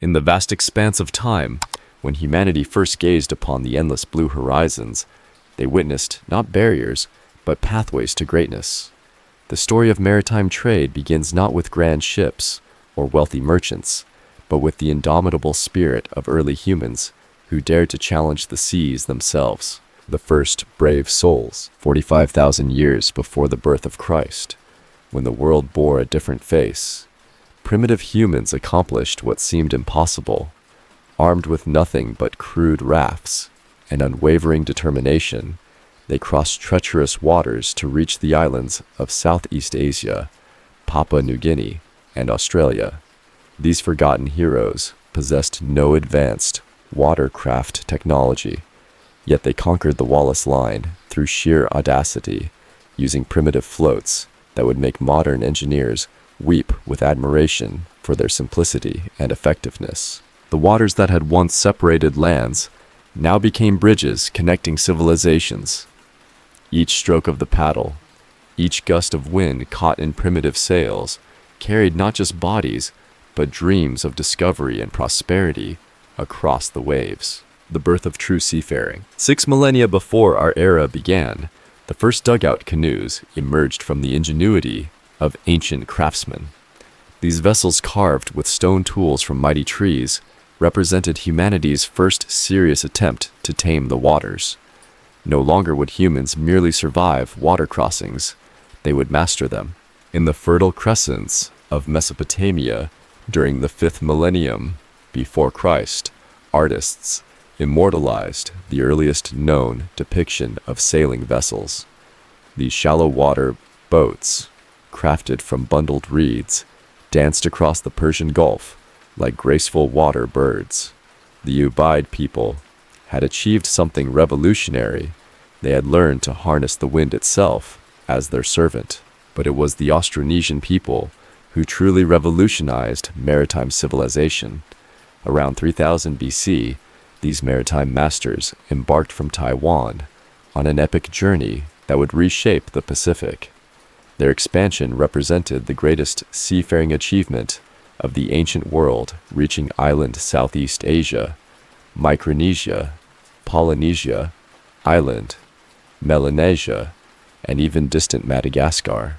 In the vast expanse of time, when humanity first gazed upon the endless blue horizons, they witnessed not barriers, but pathways to greatness. The story of maritime trade begins not with grand ships or wealthy merchants, but with the indomitable spirit of early humans who dared to challenge the seas themselves. The first brave souls, 45,000 years before the birth of Christ, when the world bore a different face. Primitive humans accomplished what seemed impossible. Armed with nothing but crude rafts and unwavering determination, they crossed treacherous waters to reach the islands of Southeast Asia, Papua New Guinea, and Australia. These forgotten heroes possessed no advanced watercraft technology, yet they conquered the Wallace Line through sheer audacity, using primitive floats that would make modern engineers weep with admiration for their simplicity and effectiveness. The waters that had once separated lands now became bridges connecting civilizations. Each stroke of the paddle, each gust of wind caught in primitive sails, carried not just bodies, but dreams of discovery and prosperity across the waves. The birth of true seafaring. 6 millennia before our era began, the first dugout canoes emerged from the ingenuity of ancient craftsmen. These vessels, carved with stone tools from mighty trees, represented humanity's first serious attempt to tame the waters. No longer would humans merely survive water crossings, they would master them. In the Fertile Crescents of Mesopotamia during the 5th millennium before Christ, artists immortalized the earliest known depiction of sailing vessels. These shallow water boats, crafted from bundled reeds, danced across the Persian Gulf like graceful water birds. The Ubaid people had achieved something revolutionary. They had learned to harness the wind itself as their servant. But it was the Austronesian people who truly revolutionized maritime civilization. Around 3000 BC, these maritime masters embarked from Taiwan on an epic journey that would reshape the Pacific. Their expansion represented the greatest seafaring achievement of the ancient world, reaching island Southeast Asia, Micronesia, Polynesia, Island, Melanesia, and even distant Madagascar.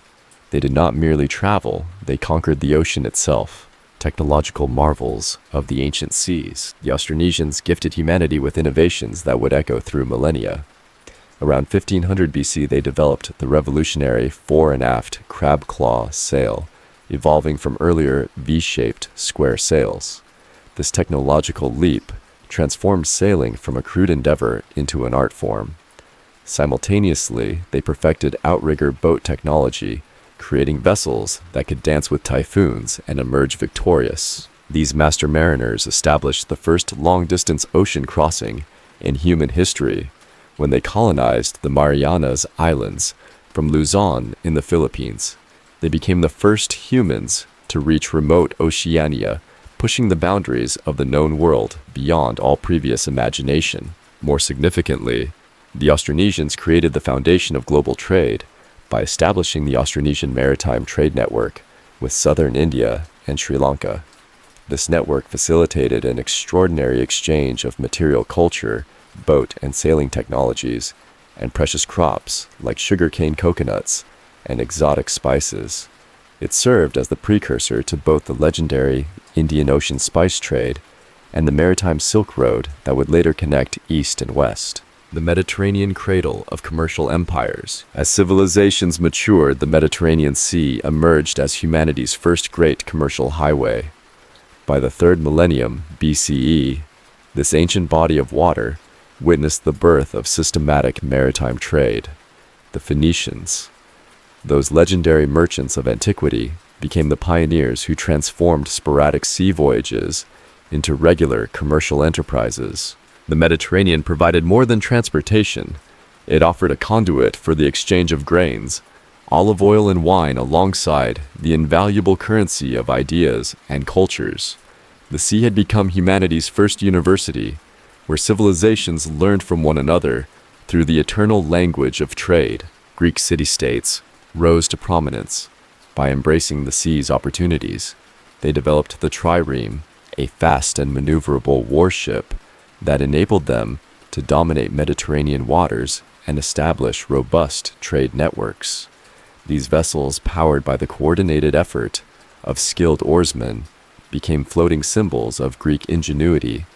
They did not merely travel, they conquered the ocean itself. Technological marvels of the ancient seas, the Austronesians gifted humanity with innovations that would echo through millennia. Around 1500 BC, they developed the revolutionary fore and aft crab claw sail, evolving from earlier V-shaped square sails. This technological leap transformed sailing from a crude endeavor into an art form. Simultaneously, they perfected outrigger boat technology, creating vessels that could dance with typhoons and emerge victorious. These master mariners established the first long-distance ocean crossing in human history when they colonized the Marianas Islands from Luzon in the Philippines. They became the first humans to reach remote Oceania, pushing the boundaries of the known world beyond all previous imagination. More significantly, the Austronesians created the foundation of global trade by establishing the Austronesian Maritime Trade Network with southern India and Sri Lanka. This network facilitated an extraordinary exchange of material culture, boat and sailing technologies, and precious crops like sugarcane coconuts and exotic spices. It served as the precursor to both the legendary Indian Ocean spice trade and the maritime Silk Road that would later connect east and west. The Mediterranean cradle of commercial empires. As civilizations matured, the Mediterranean Sea emerged as humanity's first great commercial highway. By the 3rd millennium BCE, this ancient body of water witnessed the birth of systematic maritime trade. The Phoenicians, those legendary merchants of antiquity, became the pioneers who transformed sporadic sea voyages into regular commercial enterprises. The Mediterranean provided more than transportation. It offered a conduit for the exchange of grains, olive oil and wine alongside the invaluable currency of ideas and cultures. The sea had become humanity's first university, where civilizations learned from one another through the eternal language of trade. Greek city-states rose to prominence by embracing the sea's opportunities. They developed the trireme, a fast and maneuverable warship that enabled them to dominate Mediterranean waters and establish robust trade networks. These vessels, powered by the coordinated effort of skilled oarsmen, became floating symbols of Greek ingenuity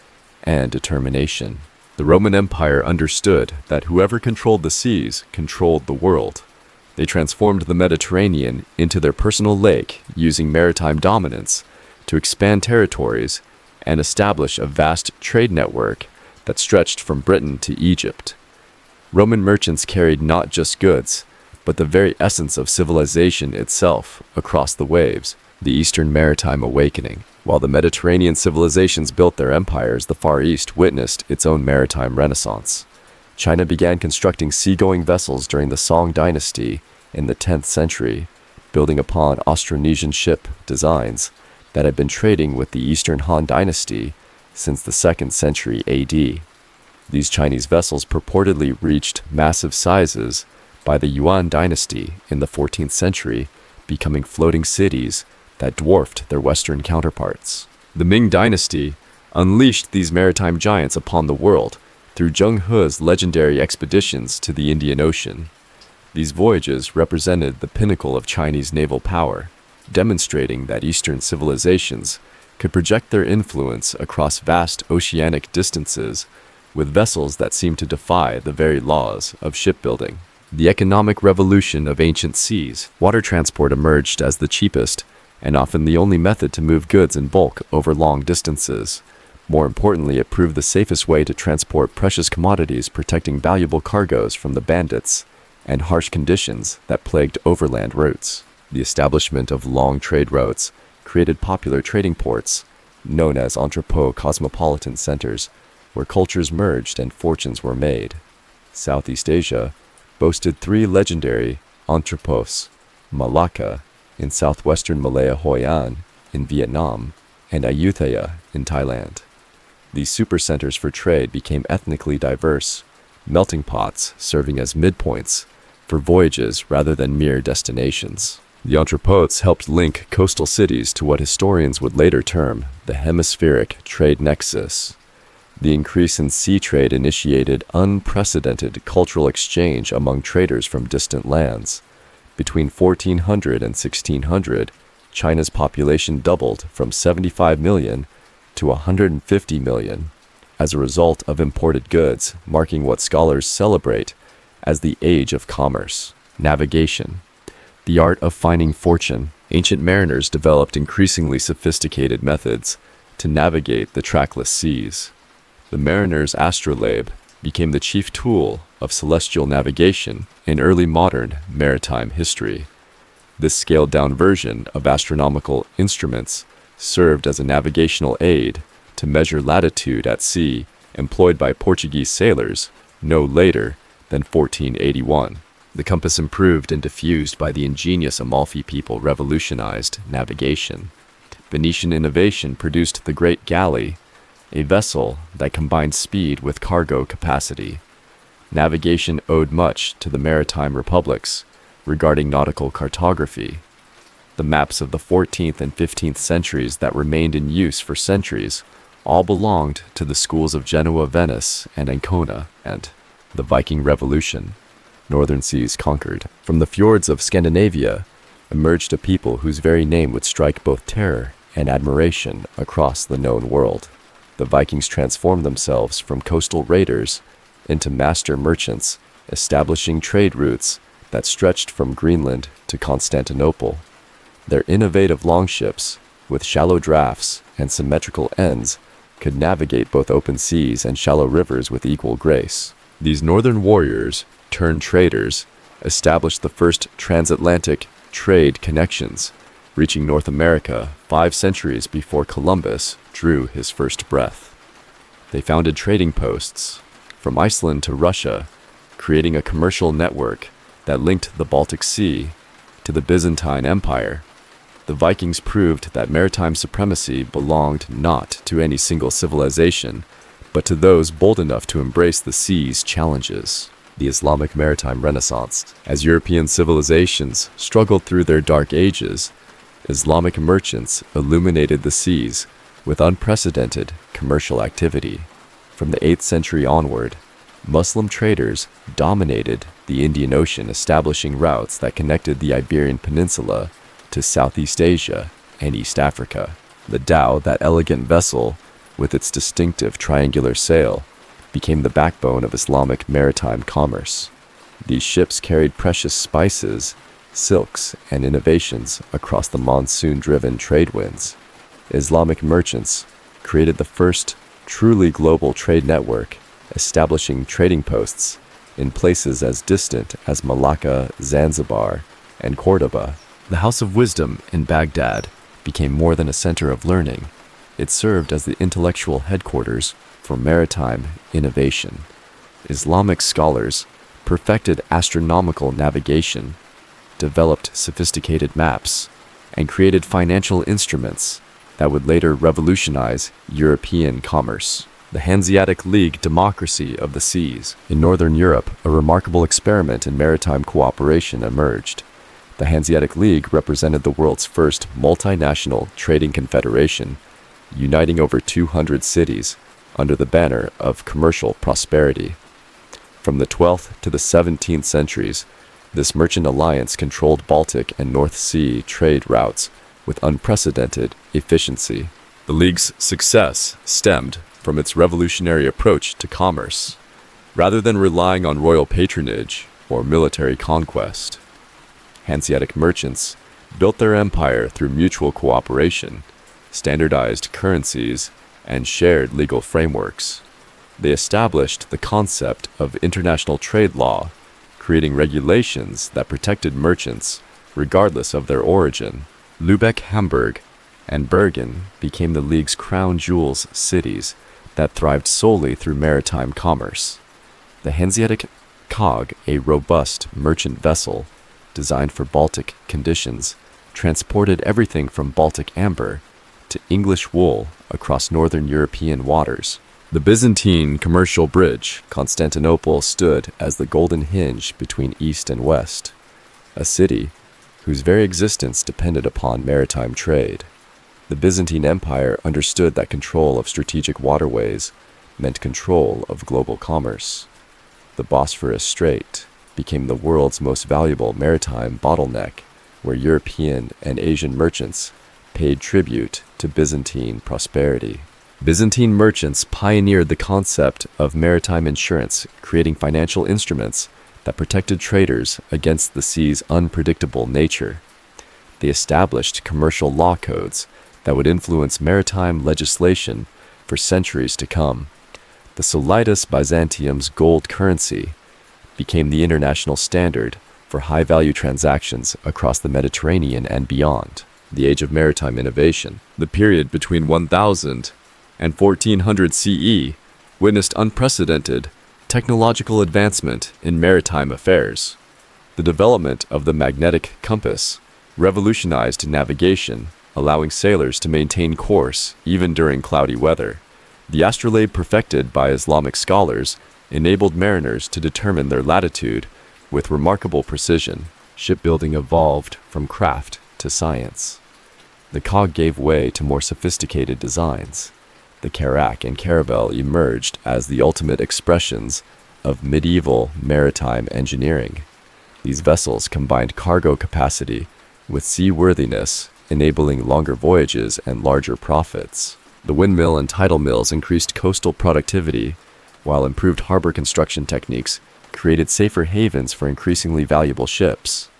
and determination. The Roman Empire understood that whoever controlled the seas controlled the world. They transformed the Mediterranean into their personal lake, using maritime dominance to expand territories and establish a vast trade network that stretched from Britain to Egypt. Roman merchants carried not just goods, but the very essence of civilization itself across the waves. The Eastern Maritime Awakening. While the Mediterranean civilizations built their empires, the Far East witnessed its own maritime renaissance. China began constructing seagoing vessels during the Song dynasty in the 10th century, building upon Austronesian ship designs that had been trading with the Eastern Han dynasty since the 2nd century AD. These Chinese vessels purportedly reached massive sizes by the Yuan dynasty in the 14th century, becoming floating cities that dwarfed their Western counterparts. The Ming dynasty unleashed these maritime giants upon the world through Zheng He's legendary expeditions to the Indian Ocean. These voyages represented the pinnacle of Chinese naval power, demonstrating that Eastern civilizations could project their influence across vast oceanic distances with vessels that seemed to defy the very laws of shipbuilding. The economic revolution of ancient seas, water transport emerged as the cheapest and often the only method to move goods in bulk over long distances. More importantly, it proved the safest way to transport precious commodities, protecting valuable cargoes from the bandits and harsh conditions that plagued overland routes. The establishment of long trade routes created popular trading ports, known as entrepôt cosmopolitan centers, where cultures merged and fortunes were made. Southeast Asia boasted 3 legendary entrepôts: Malacca in southwestern Malaya, Hoi An in Vietnam, and Ayutthaya in Thailand. These supercenters for trade became ethnically diverse, melting pots serving as midpoints for voyages rather than mere destinations. The entrepôts helped link coastal cities to what historians would later term the hemispheric trade nexus. The increase in sea trade initiated unprecedented cultural exchange among traders from distant lands. Between 1400 and 1600, China's population doubled from 75 million to 150 million as a result of imported goods, marking what scholars celebrate as the Age of Commerce. Navigation. The art of finding fortune. Ancient mariners developed increasingly sophisticated methods to navigate the trackless seas. The mariner's astrolabe became the chief tool of celestial navigation in early modern maritime history. This scaled-down version of astronomical instruments served as a navigational aid to measure latitude at sea, employed by Portuguese sailors no later than 1481. The compass, improved and diffused by the ingenious Amalfi people, revolutionized navigation. Phoenician innovation produced the Great Galley, a vessel that combined speed with cargo capacity. Navigation owed much to the maritime republics regarding nautical cartography. The maps of the 14th and 15th centuries that remained in use for centuries all belonged to the schools of Genoa, Venice, and Ancona. And the Viking Revolution. Northern seas conquered. From the fjords of Scandinavia emerged a people whose very name would strike both terror and admiration across the known world. The Vikings transformed themselves from coastal raiders into master merchants, establishing trade routes that stretched from Greenland to Constantinople. Their innovative longships, with shallow drafts and symmetrical ends, could navigate both open seas and shallow rivers with equal grace. These northern warriors, turned traders, established the first transatlantic trade connections, reaching North America 5 centuries before Columbus drew his first breath. They founded trading posts from Iceland to Russia, creating a commercial network that linked the Baltic Sea to the Byzantine Empire. The Vikings proved that maritime supremacy belonged not to any single civilization, but to those bold enough to embrace the sea's challenges. The Islamic Maritime Renaissance. As European civilizations struggled through their dark ages, Islamic merchants illuminated the seas, with unprecedented commercial activity. From the 8th century onward, Muslim traders dominated the Indian Ocean, establishing routes that connected the Iberian Peninsula to Southeast Asia and East Africa. The dhow, that elegant vessel with its distinctive triangular sail, became the backbone of Islamic maritime commerce. These ships carried precious spices, silks, and innovations across the monsoon-driven trade winds. Islamic merchants created the first truly global trade network, establishing trading posts in places as distant as Malacca, Zanzibar, and Cordoba. The House of Wisdom in Baghdad became more than a center of learning. It served as the intellectual headquarters for maritime innovation. Islamic scholars perfected astronomical navigation, developed sophisticated maps, and created financial instruments that would later revolutionize European commerce. The Hanseatic League democracy of the seas. In Northern Europe, a remarkable experiment in maritime cooperation emerged. The Hanseatic League represented the world's first multinational trading confederation, uniting over 200 cities under the banner of commercial prosperity. From the 12th to the 17th centuries, this merchant alliance controlled Baltic and North Sea trade routes with unprecedented efficiency. The League's success stemmed from its revolutionary approach to commerce, rather than relying on royal patronage or military conquest. Hanseatic merchants built their empire through mutual cooperation, standardized currencies, and shared legal frameworks. They established the concept of international trade law, creating regulations that protected merchants regardless of their origin. Lübeck, Hamburg, and Bergen became the League's crown jewels cities that thrived solely through maritime commerce. The Hanseatic cog, a robust merchant vessel designed for Baltic conditions, transported everything from Baltic amber to English wool across northern European waters. The Byzantine commercial bridge, Constantinople, stood as the golden hinge between East and West, a city whose very existence depended upon maritime trade. The Byzantine Empire understood that control of strategic waterways meant control of global commerce. The Bosphorus Strait became the world's most valuable maritime bottleneck, where European and Asian merchants paid tribute to Byzantine prosperity. Byzantine merchants pioneered the concept of maritime insurance, creating financial instruments that protected traders against the sea's unpredictable nature. They established commercial law codes that would influence maritime legislation for centuries to come. The Solitas Byzantium's gold currency became the international standard for high-value transactions across the Mediterranean and beyond. The Age of Maritime Innovation, the period between 1000 and 1400 CE, witnessed unprecedented technological advancement in maritime affairs. The development of the magnetic compass revolutionized navigation, allowing sailors to maintain course even during cloudy weather. The astrolabe perfected by Islamic scholars enabled mariners to determine their latitude with remarkable precision. Shipbuilding evolved from craft to science. The cog gave way to more sophisticated designs. The carrack and caravel emerged as the ultimate expressions of medieval maritime engineering. These vessels combined cargo capacity with seaworthiness, enabling longer voyages and larger profits. The windmill and tidal mills increased coastal productivity, while improved harbor construction techniques created safer havens for increasingly valuable ships.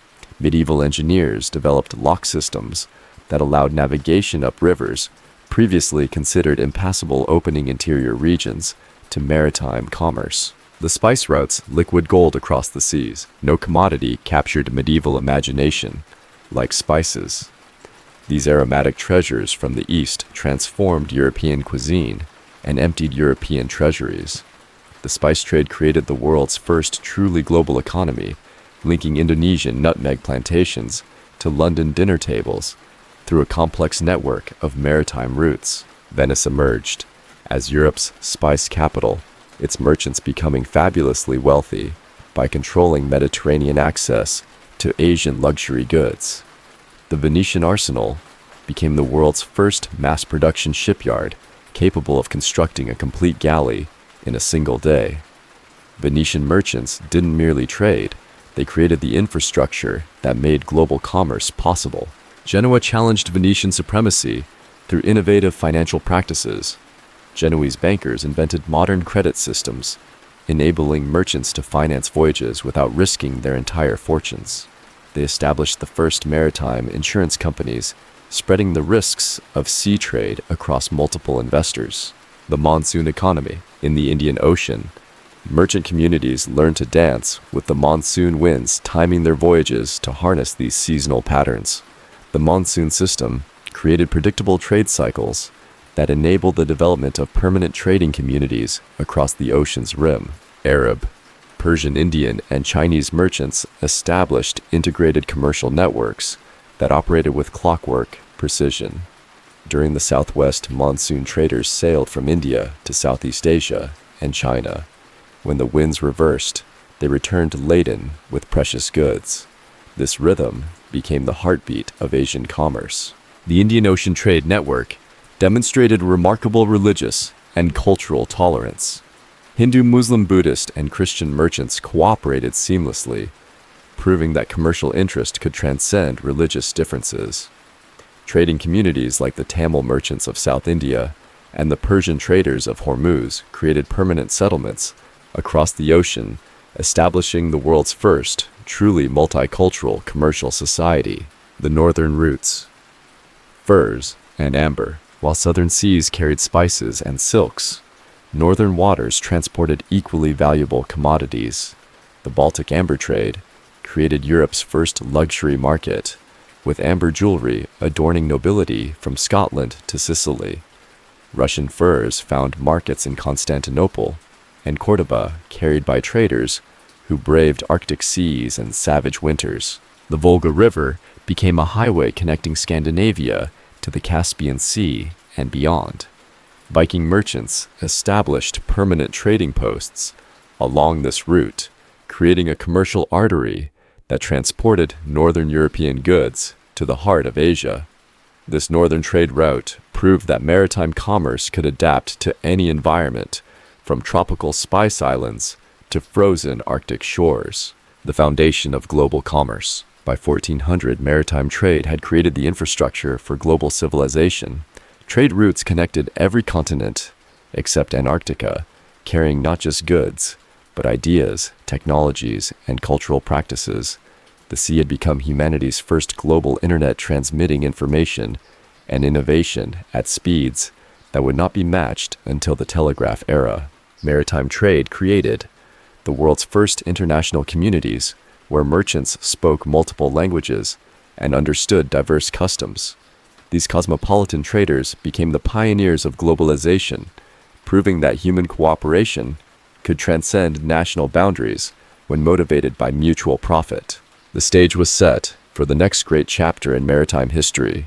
Medieval engineers developed lock systems that allowed navigation up rivers previously considered impassable, opening interior regions to maritime commerce. The spice routes liquid gold across the seas. No commodity captured medieval imagination like spices. These aromatic treasures from the East transformed European cuisine and emptied European treasuries. The spice trade created the world's first truly global economy, linking Indonesian nutmeg plantations to London dinner tables through a complex network of maritime routes. Venice emerged as Europe's spice capital, its merchants becoming fabulously wealthy by controlling Mediterranean access to Asian luxury goods. The Venetian arsenal, became the world's first mass-production shipyard, capable of constructing a complete galley in a single day. Venetian merchants didn't merely trade, they created the infrastructure that made global commerce possible. Genoa challenged Venetian supremacy through innovative financial practices. Genoese bankers invented modern credit systems, enabling merchants to finance voyages without risking their entire fortunes. They established the first maritime insurance companies, spreading the risks of sea trade across multiple investors. The monsoon economy. In the Indian Ocean, merchant communities learned to dance with the monsoon winds, timing their voyages to harness these seasonal patterns. The monsoon system created predictable trade cycles that enabled the development of permanent trading communities across the ocean's rim. Arab, Persian, Indian, and Chinese merchants established integrated commercial networks that operated with clockwork precision. During the Southwest, monsoon traders sailed from India to Southeast Asia and China. When the winds reversed, they returned laden with precious goods. This rhythm became the heartbeat of Asian commerce. The Indian Ocean Trade Network demonstrated remarkable religious and cultural tolerance. Hindu, Muslim, Buddhist, and Christian merchants cooperated seamlessly, proving that commercial interest could transcend religious differences. Trading communities like the Tamil merchants of South India and the Persian traders of Hormuz created permanent settlements across the ocean, establishing the world's first truly multicultural commercial society. The northern routes. Furs and amber. While southern seas carried spices and silks, northern waters transported equally valuable commodities. The Baltic amber trade created Europe's first luxury market, with amber jewelry adorning nobility from Scotland to Sicily. Russian furs found markets in Constantinople and Cordoba, carried by traders who braved Arctic seas and savage winters. The Volga River became a highway connecting Scandinavia to the Caspian Sea and beyond. Viking merchants established permanent trading posts along this route, creating a commercial artery that transported northern European goods to the heart of Asia. This northern trade route proved that maritime commerce could adapt to any environment, from tropical spice islands to frozen Arctic shores. The foundation of global commerce. By 1400, maritime trade had created the infrastructure for global civilization. Trade routes connected every continent except Antarctica, carrying not just goods, but ideas, technologies, and cultural practices. The sea had become humanity's first global internet, transmitting information and innovation at speeds that would not be matched until the telegraph era. Maritime trade created the world's first international communities where merchants spoke multiple languages and understood diverse customs. These cosmopolitan traders became the pioneers of globalization, proving that human cooperation could transcend national boundaries when motivated by mutual profit. The stage was set for the next great chapter in maritime history.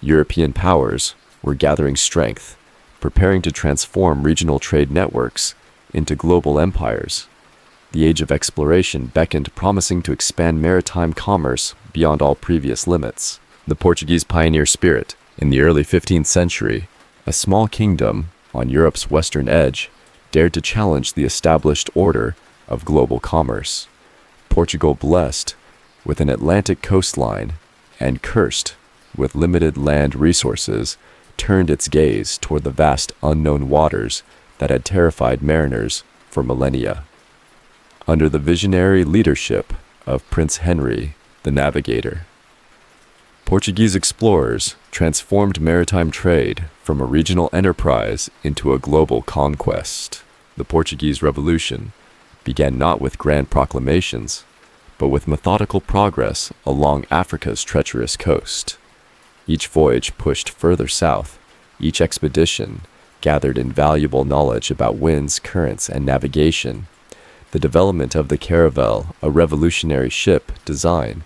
European powers were gathering strength, preparing to transform regional trade networks into global empires. The age of exploration beckoned, promising to expand maritime commerce beyond all previous limits. The Portuguese pioneer spirit. In the early 15th century, a small kingdom on Europe's western edge dared to challenge the established order of global commerce. Portugal, blessed with an Atlantic coastline and cursed with limited land resources, turned its gaze toward the vast unknown waters that had terrified mariners for millennia. Under the visionary leadership of Prince Henry, the Navigator, Portuguese explorers transformed maritime trade from a regional enterprise into a global conquest. The Portuguese Revolution began not with grand proclamations, but with methodical progress along Africa's treacherous coast. Each voyage pushed further south. Each expedition gathered invaluable knowledge about winds, currents, and navigation. The development of the caravel, a revolutionary ship design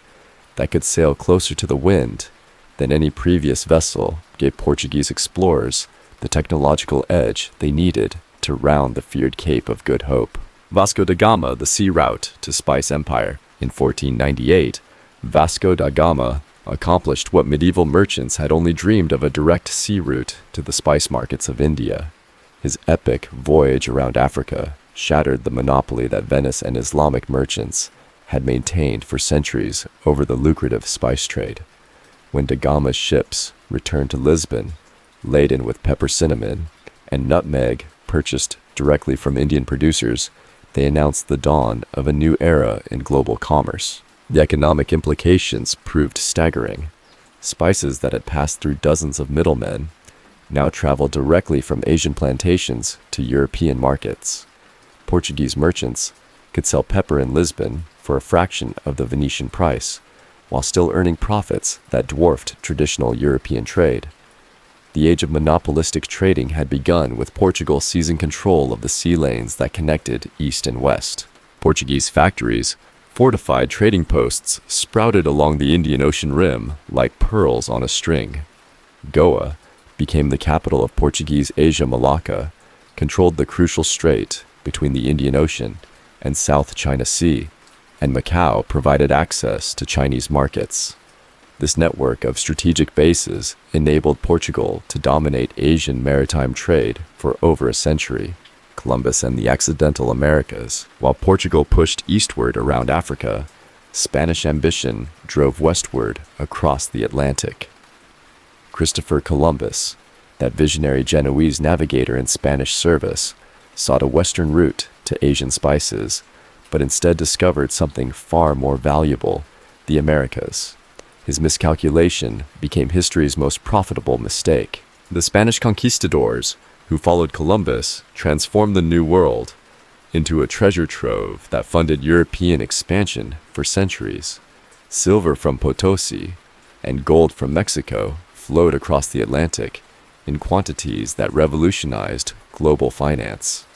that could sail closer to the wind than any previous vessel, gave Portuguese explorers the technological edge they needed to round the feared Cape of Good Hope. Vasco da Gama, the sea route to Spice Empire. In 1498, Vasco da Gama, accomplished what medieval merchants had only dreamed of: a direct sea route to the spice markets of India. His epic voyage around Africa shattered the monopoly that Venice and Islamic merchants had maintained for centuries over the lucrative spice trade. When da Gama's ships returned to Lisbon, laden with pepper, cinnamon, and nutmeg purchased directly from Indian producers, they announced the dawn of a new era in global commerce. The economic implications proved staggering. Spices that had passed through dozens of middlemen now traveled directly from Asian plantations to European markets. Portuguese merchants could sell pepper in Lisbon for a fraction of the Venetian price, while still earning profits that dwarfed traditional European trade. The age of monopolistic trading had begun, with Portugal seizing control of the sea lanes that connected east and west. Portuguese factories, fortified trading posts, sprouted along the Indian Ocean rim like pearls on a string. Goa became the capital of Portuguese Asia. Malacca controlled the crucial strait between the Indian Ocean and South China Sea, and Macau provided access to Chinese markets. This network of strategic bases enabled Portugal to dominate Asian maritime trade for over a century. Columbus and the accidental Americas. While Portugal pushed eastward around Africa, Spanish ambition drove westward across the Atlantic. Christopher Columbus, that visionary Genoese navigator in Spanish service, sought a western route to Asian spices, but instead discovered something far more valuable: the Americas. His miscalculation became history's most profitable mistake. The Spanish conquistadors, who followed Columbus, transformed the New World into a treasure trove that funded European expansion for centuries. Silver from Potosi and gold from Mexico flowed across the Atlantic in quantities that revolutionized global finance.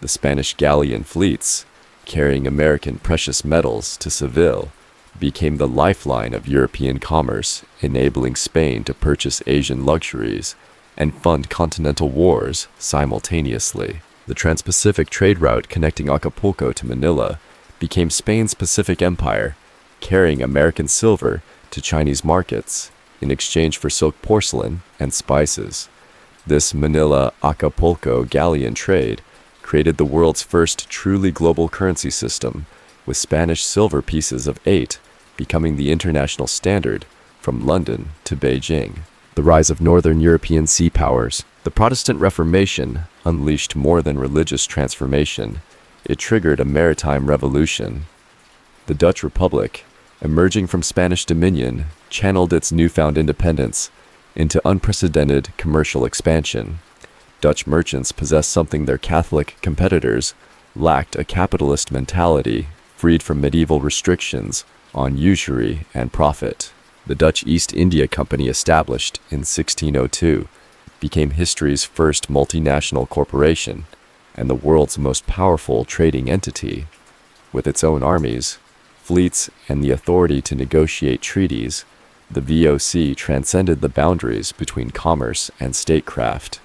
The Spanish galleon fleets, carrying American precious metals to Seville, became the lifeline of European commerce, enabling Spain to purchase Asian luxuries and fund continental wars simultaneously. The Trans-Pacific trade route connecting Acapulco to Manila became Spain's Pacific Empire, carrying American silver to Chinese markets in exchange for silk porcelain and spices. This Manila-Acapulco galleon trade created the world's first truly global currency system, with Spanish silver pieces of 8 becoming the international standard from London to Beijing. The rise of Northern European sea powers. The Protestant Reformation unleashed more than religious transformation. It triggered a maritime revolution. The Dutch Republic, emerging from Spanish dominion, channeled its newfound independence into unprecedented commercial expansion. Dutch merchants possessed something their Catholic competitors lacked: a capitalist mentality freed from medieval restrictions on usury and profit. The Dutch East India Company, established in 1602, became history's first multinational corporation and the world's most powerful trading entity. With its own armies, fleets, and the authority to negotiate treaties, the VOC transcended the boundaries between commerce and statecraft.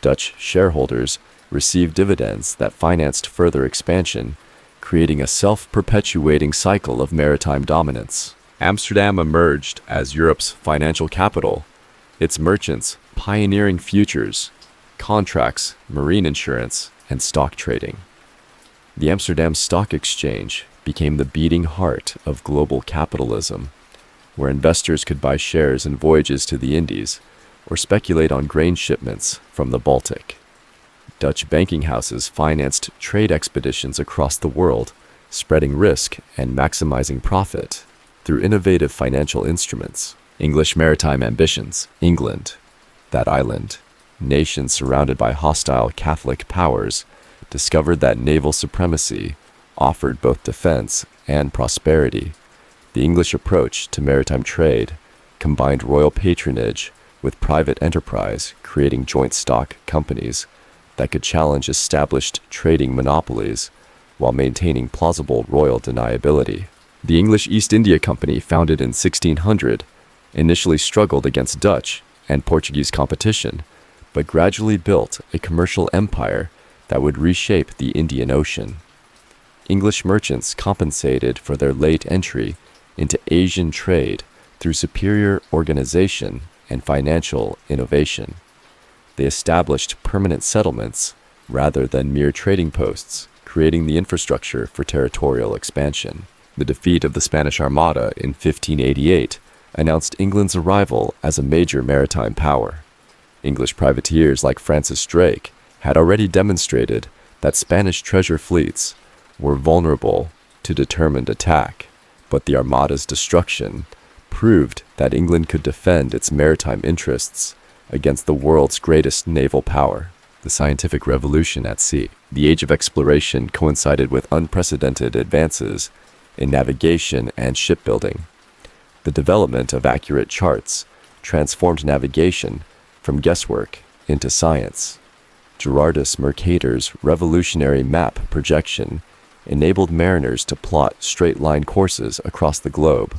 Dutch shareholders received dividends that financed further expansion, creating a self-perpetuating cycle of maritime dominance. Amsterdam emerged as Europe's financial capital, its merchants pioneering futures, contracts, marine insurance, and stock trading. The Amsterdam Stock Exchange became the beating heart of global capitalism, where investors could buy shares in voyages to the Indies or speculate on grain shipments from the Baltic. Dutch banking houses financed trade expeditions across the world, spreading risk and maximizing profit through innovative financial instruments. English maritime ambitions. England, that island, nation surrounded by hostile Catholic powers, discovered that naval supremacy offered both defense and prosperity. The English approach to maritime trade combined royal patronage with private enterprise, creating joint stock companies that could challenge established trading monopolies while maintaining plausible royal deniability. The English East India Company, founded in 1600, initially struggled against Dutch and Portuguese competition, but gradually built a commercial empire that would reshape the Indian Ocean. English merchants compensated for their late entry into Asian trade through superior organization and financial innovation. They established permanent settlements rather than mere trading posts, creating the infrastructure for territorial expansion. The defeat of the Spanish Armada in 1588 announced England's arrival as a major maritime power. English privateers like Francis Drake had already demonstrated that Spanish treasure fleets were vulnerable to determined attack, but the Armada's destruction proved that England could defend its maritime interests against the world's greatest naval power. The scientific revolution at sea. The age of exploration coincided with unprecedented advances in navigation and shipbuilding. The development of accurate charts transformed navigation from guesswork into science. Gerardus Mercator's revolutionary map projection enabled mariners to plot straight-line courses across the globe,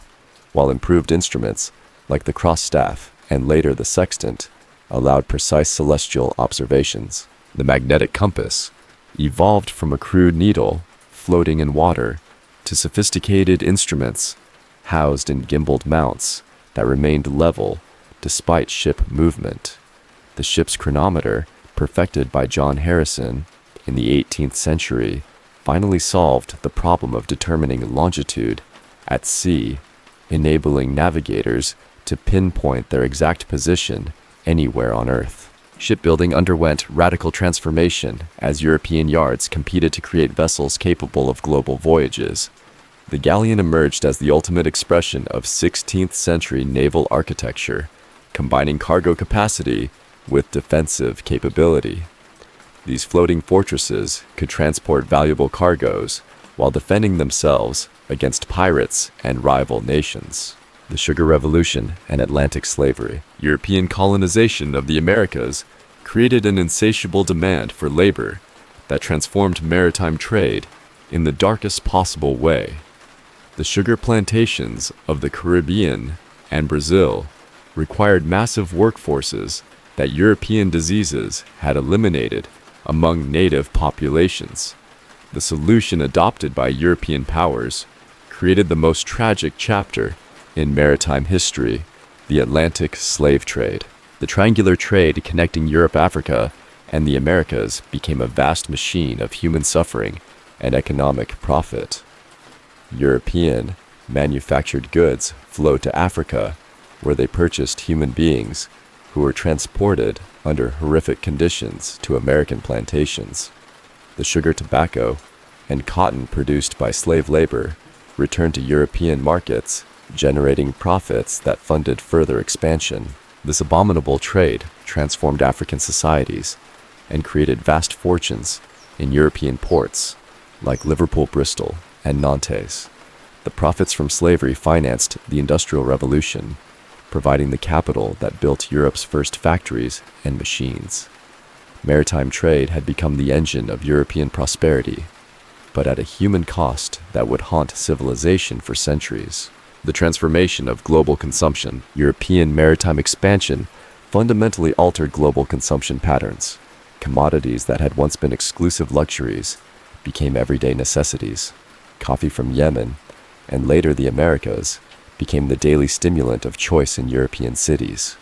while improved instruments like the cross staff and later the sextant allowed precise celestial observations. The magnetic compass evolved from a crude needle floating in water to sophisticated instruments housed in gimbaled mounts that remained level despite ship movement. The ship's chronometer, perfected by John Harrison in the 18th century, finally solved the problem of determining longitude at sea, enabling navigators to pinpoint their exact position anywhere on Earth. Shipbuilding underwent radical transformation as European yards competed to create vessels capable of global voyages. The galleon emerged as the ultimate expression of 16th century naval architecture, combining cargo capacity with defensive capability. These floating fortresses could transport valuable cargoes while defending themselves against pirates and rival nations. The Sugar Revolution and Atlantic slavery. European colonization of the Americas created an insatiable demand for labor that transformed maritime trade in the darkest possible way. The sugar plantations of the Caribbean and Brazil required massive workforces that European diseases had eliminated among native populations. The solution adopted by European powers created the most tragic chapter in maritime history, the Atlantic slave trade. The triangular trade connecting Europe, Africa, and the Americas became a vast machine of human suffering and economic profit. European manufactured goods flowed to Africa, where they purchased human beings who were transported under horrific conditions to American plantations. The sugar, tobacco, and cotton produced by slave labor returned to European markets, generating profits that funded further expansion. This abominable trade transformed African societies and created vast fortunes in European ports like Liverpool, Bristol, and Nantes. The profits from slavery financed the Industrial Revolution, providing the capital that built Europe's first factories and machines. Maritime trade had become the engine of European prosperity, but at a human cost that would haunt civilization for centuries. The transformation of global consumption. European maritime expansion fundamentally altered global consumption patterns. Commodities that had once been exclusive luxuries became everyday necessities. Coffee from Yemen, and later the Americas, became the daily stimulant of choice in European cities.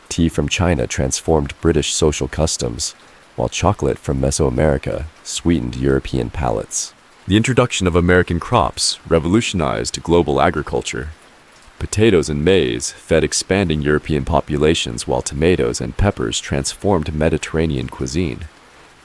Tea from China transformed British social customs, while chocolate from Mesoamerica sweetened European palates. The introduction of American crops revolutionized global agriculture. Potatoes and maize fed expanding European populations, while tomatoes and peppers transformed Mediterranean cuisine.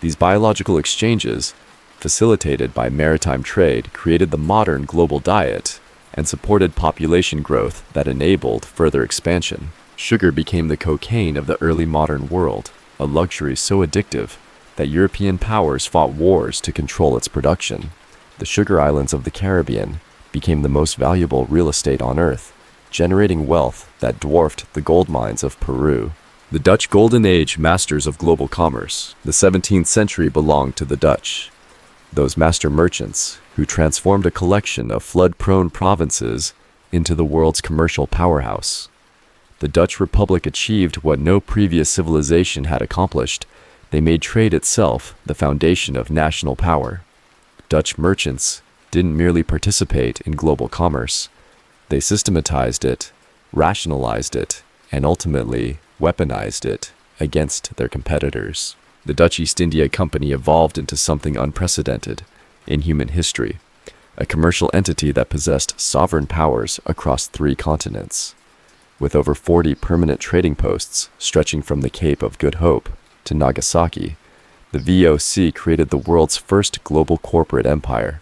These biological exchanges, facilitated by maritime trade, created the modern global diet and supported population growth that enabled further expansion. Sugar became the cocaine of the early modern world, a luxury so addictive that European powers fought wars to control its production. The sugar islands of the Caribbean became the most valuable real estate on Earth, generating wealth that dwarfed the gold mines of Peru. The Dutch Golden Age, masters of global commerce. The 17th century belonged to the Dutch, those master merchants who transformed a collection of flood-prone provinces into the world's commercial powerhouse. The Dutch Republic achieved what no previous civilization had accomplished. They made trade itself the foundation of national power. Dutch merchants didn't merely participate in global commerce. They systematized it, rationalized it, and ultimately weaponized it against their competitors. The Dutch East India Company evolved into something unprecedented in human history, a commercial entity that possessed sovereign powers across 3 continents. With over 40 permanent trading posts stretching from the Cape of Good Hope to Nagasaki, the VOC created the world's first global corporate empire.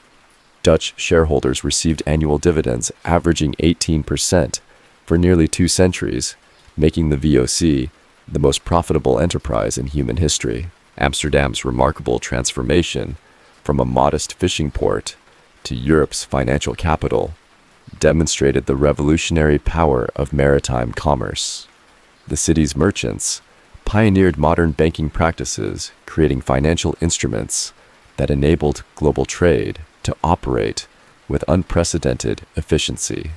Dutch shareholders received annual dividends averaging 18% for nearly 2 centuries, making the VOC the most profitable enterprise in human history. Amsterdam's remarkable transformation from a modest fishing port to Europe's financial capital demonstrated the revolutionary power of maritime commerce. The city's merchants pioneered modern banking practices, creating financial instruments that enabled global trade to operate with unprecedented efficiency.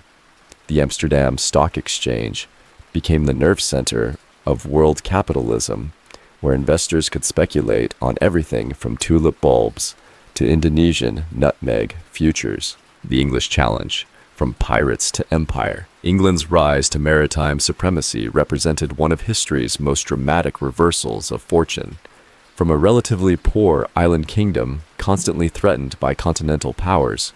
The Amsterdam Stock Exchange became the nerve center of world capitalism, where investors could speculate on everything from tulip bulbs to Indonesian nutmeg futures. The English challenge, from pirates to empire. England's rise to maritime supremacy represented one of history's most dramatic reversals of fortune. From a relatively poor island kingdom constantly threatened by continental powers,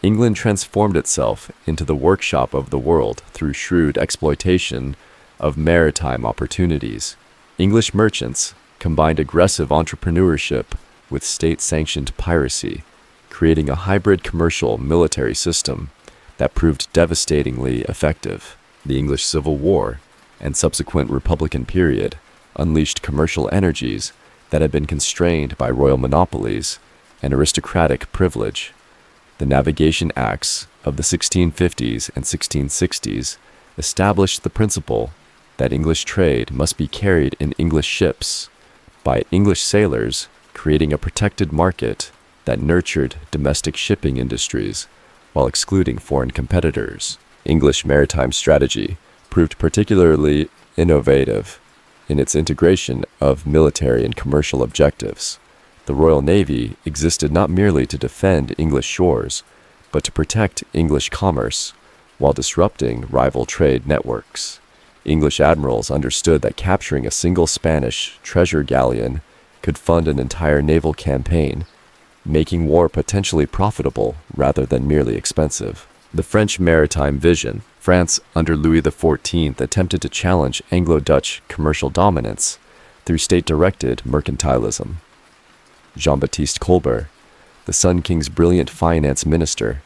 England transformed itself into the workshop of the world through shrewd exploitation of maritime opportunities. English merchants combined aggressive entrepreneurship with state-sanctioned piracy, creating a hybrid commercial military system that proved devastatingly effective. The English Civil War and subsequent Republican period unleashed commercial energies that had been constrained by royal monopolies and aristocratic privilege. The Navigation Acts of the 1650s and 1660s established the principle that English trade must be carried in English ships by English sailors, creating a protected market that nurtured domestic shipping industries while excluding foreign competitors. English maritime strategy proved particularly innovative in its integration of military and commercial objectives. The Royal Navy existed not merely to defend English shores, but to protect English commerce while disrupting rival trade networks. English admirals understood that capturing a single Spanish treasure galleon could fund an entire naval campaign, making war potentially profitable rather than merely expensive. The French maritime vision. France, under Louis XIV, attempted to challenge Anglo-Dutch commercial dominance through state-directed mercantilism. Jean-Baptiste Colbert, the Sun King's brilliant finance minister,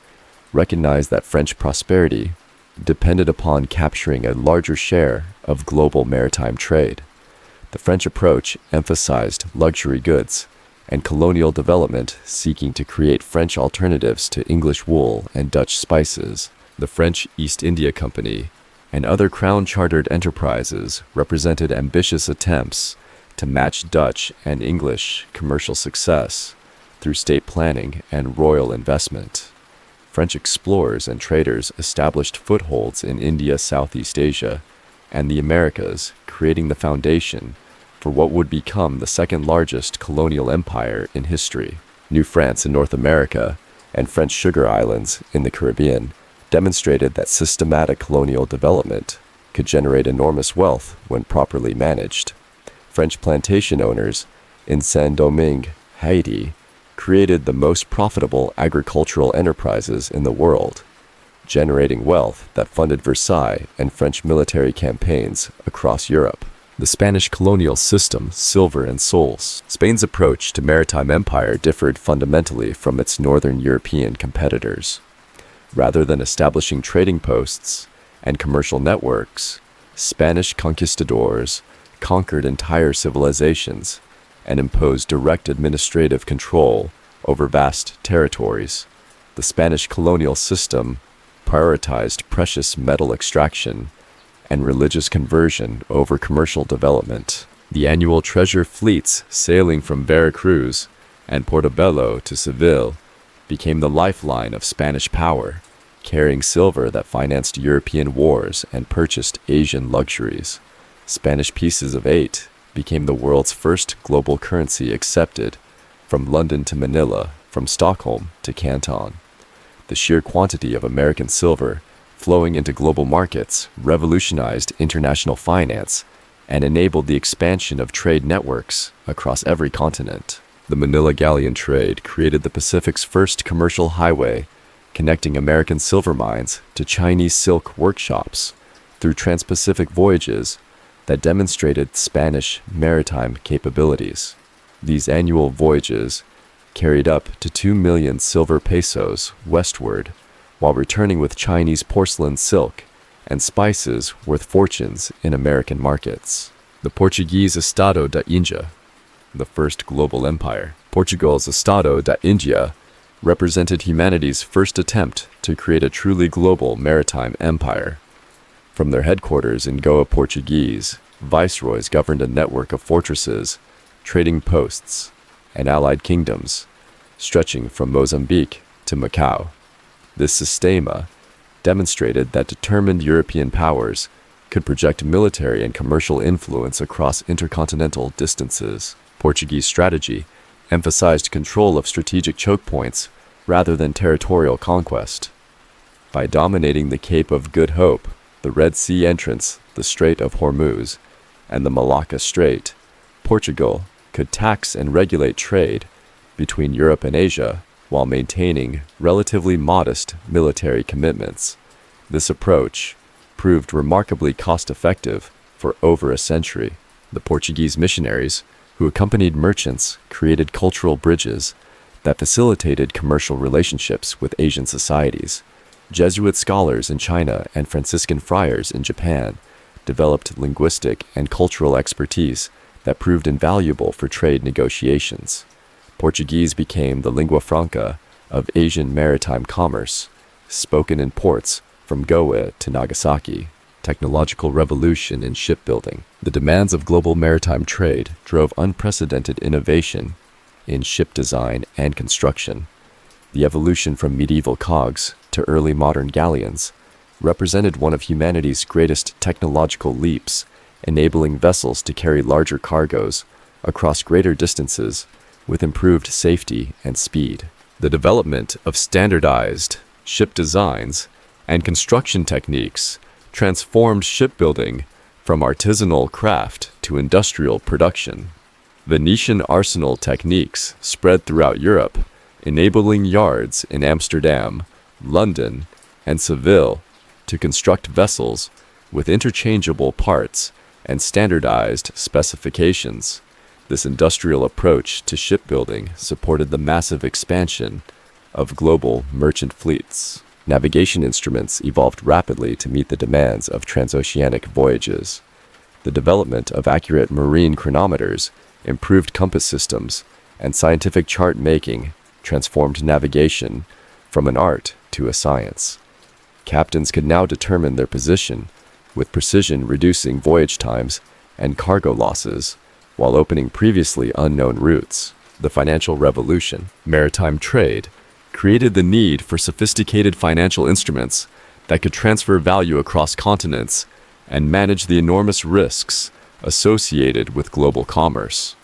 recognized that French prosperity depended upon capturing a larger share of global maritime trade. The French approach emphasized luxury goods and colonial development, seeking to create French alternatives to English wool and Dutch spices. The French East India Company and other crown-chartered enterprises represented ambitious attempts to match Dutch and English commercial success through state planning and royal investment. French explorers and traders established footholds in India, Southeast Asia, and the Americas, creating the foundation for what would become the second-largest colonial empire in history. New France in North America and French sugar islands in the Caribbean demonstrated that systematic colonial development could generate enormous wealth when properly managed. French plantation owners in Saint-Domingue, Haiti, created the most profitable agricultural enterprises in the world, generating wealth that funded Versailles and French military campaigns across Europe. The Spanish colonial system, silver and souls. Spain's approach to maritime empire differed fundamentally from its northern European competitors. Rather than establishing trading posts and commercial networks, Spanish conquistadors conquered entire civilizations and imposed direct administrative control over vast territories. The Spanish colonial system prioritized precious metal extraction and religious conversion over commercial development. The annual treasure fleets sailing from Veracruz and Portobello to Seville became the lifeline of Spanish power, carrying silver that financed European wars and purchased Asian luxuries. Spanish pieces of 8 became the world's first global currency accepted, from London to Manila, from Stockholm to Canton. The sheer quantity of American silver flowing into global markets, revolutionized international finance, and enabled the expansion of trade networks across every continent. The Manila Galleon trade created the Pacific's first commercial highway, connecting American silver mines to Chinese silk workshops through trans-Pacific voyages that demonstrated Spanish maritime capabilities. These annual voyages carried up to 2 million silver pesos westward, while returning with Chinese porcelain silk and spices worth fortunes in American markets. The Portuguese Estado da Índia, the first global empire. Portugal's Estado da Índia represented humanity's first attempt to create a truly global maritime empire. From their headquarters in Goa, Portuguese, viceroys governed a network of fortresses, trading posts, and allied kingdoms, stretching from Mozambique to Macau. This systema demonstrated that determined European powers could project military and commercial influence across intercontinental distances. Portuguese strategy emphasized control of strategic choke points rather than territorial conquest. By dominating the Cape of Good Hope, the Red Sea entrance, the Strait of Hormuz, and the Malacca Strait, Portugal could tax and regulate trade between Europe and Asia while maintaining relatively modest military commitments. This approach proved remarkably cost-effective for over a century. The Portuguese missionaries, who accompanied merchants, created cultural bridges that facilitated commercial relationships with Asian societies. Jesuit scholars in China and Franciscan friars in Japan developed linguistic and cultural expertise that proved invaluable for trade negotiations. Portuguese became the lingua franca of Asian maritime commerce, spoken in ports from Goa to Nagasaki. Technological revolution in shipbuilding. The demands of global maritime trade drove unprecedented innovation in ship design and construction. The evolution from medieval cogs to early modern galleons represented one of humanity's greatest technological leaps, enabling vessels to carry larger cargoes across greater distances with improved safety and speed. The development of standardized ship designs and construction techniques transformed shipbuilding from artisanal craft to industrial production. Venetian arsenal techniques spread throughout Europe, enabling yards in Amsterdam, London, and Seville to construct vessels with interchangeable parts and standardized specifications. This industrial approach to shipbuilding supported the massive expansion of global merchant fleets. Navigation instruments evolved rapidly to meet the demands of transoceanic voyages. The development of accurate marine chronometers, improved compass systems, and scientific chart making transformed navigation from an art to a science. Captains could now determine their position with precision, reducing voyage times and cargo losses, while opening previously unknown routes. The financial revolution. Maritime trade created the need for sophisticated financial instruments that could transfer value across continents and manage the enormous risks associated with global commerce.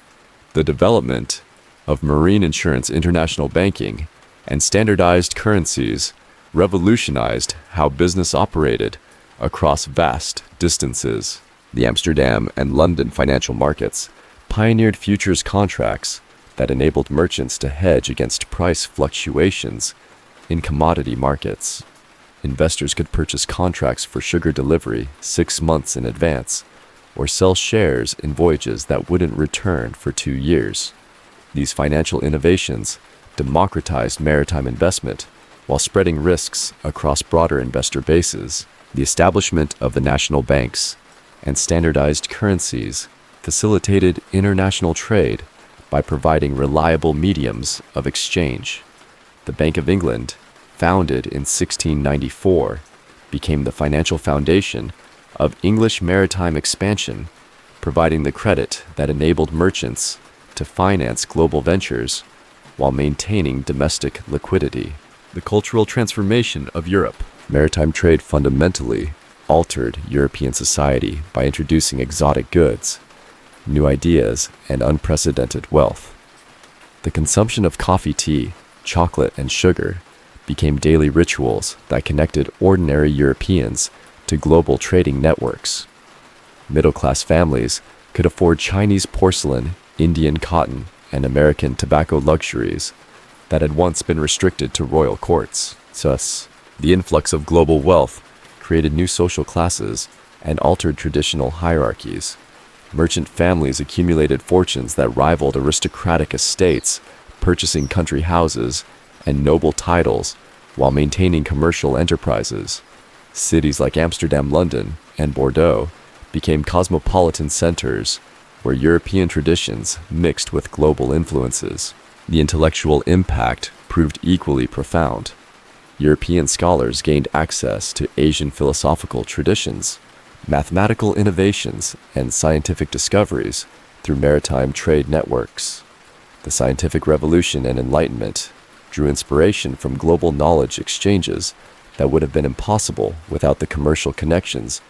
The development of marine insurance, international banking, and standardized currencies revolutionized how business operated across vast distances. The Amsterdam and London financial markets pioneered futures contracts that enabled merchants to hedge against price fluctuations in commodity markets. Investors could purchase contracts for sugar delivery 6 months in advance, or sell shares in voyages that wouldn't return for 2 years. These financial innovations democratized maritime investment while spreading risks across broader investor bases. The establishment of the national banks and standardized currencies facilitated international trade by providing reliable mediums of exchange. The Bank of England, founded in 1694, became the financial foundation of English maritime expansion, providing the credit that enabled merchants to finance global ventures while maintaining domestic liquidity. The cultural transformation of Europe. Maritime trade fundamentally altered European society by introducing exotic goods, new ideas, and unprecedented wealth. The consumption of coffee, tea, chocolate, and sugar became daily rituals that connected ordinary Europeans to global trading networks. Middle-class families could afford Chinese porcelain, Indian cotton, and American tobacco luxuries that had once been restricted to royal courts. Thus, the influx of global wealth created new social classes and altered traditional hierarchies. Merchant families accumulated fortunes that rivaled aristocratic estates, purchasing country houses and noble titles while maintaining commercial enterprises. Cities like Amsterdam, London, and Bordeaux became cosmopolitan centers where European traditions mixed with global influences. The intellectual impact proved equally profound. European scholars gained access to Asian philosophical traditions, mathematical innovations, and scientific discoveries through maritime trade networks. The scientific revolution and Enlightenment drew inspiration from global knowledge exchanges that would have been impossible without the commercial connections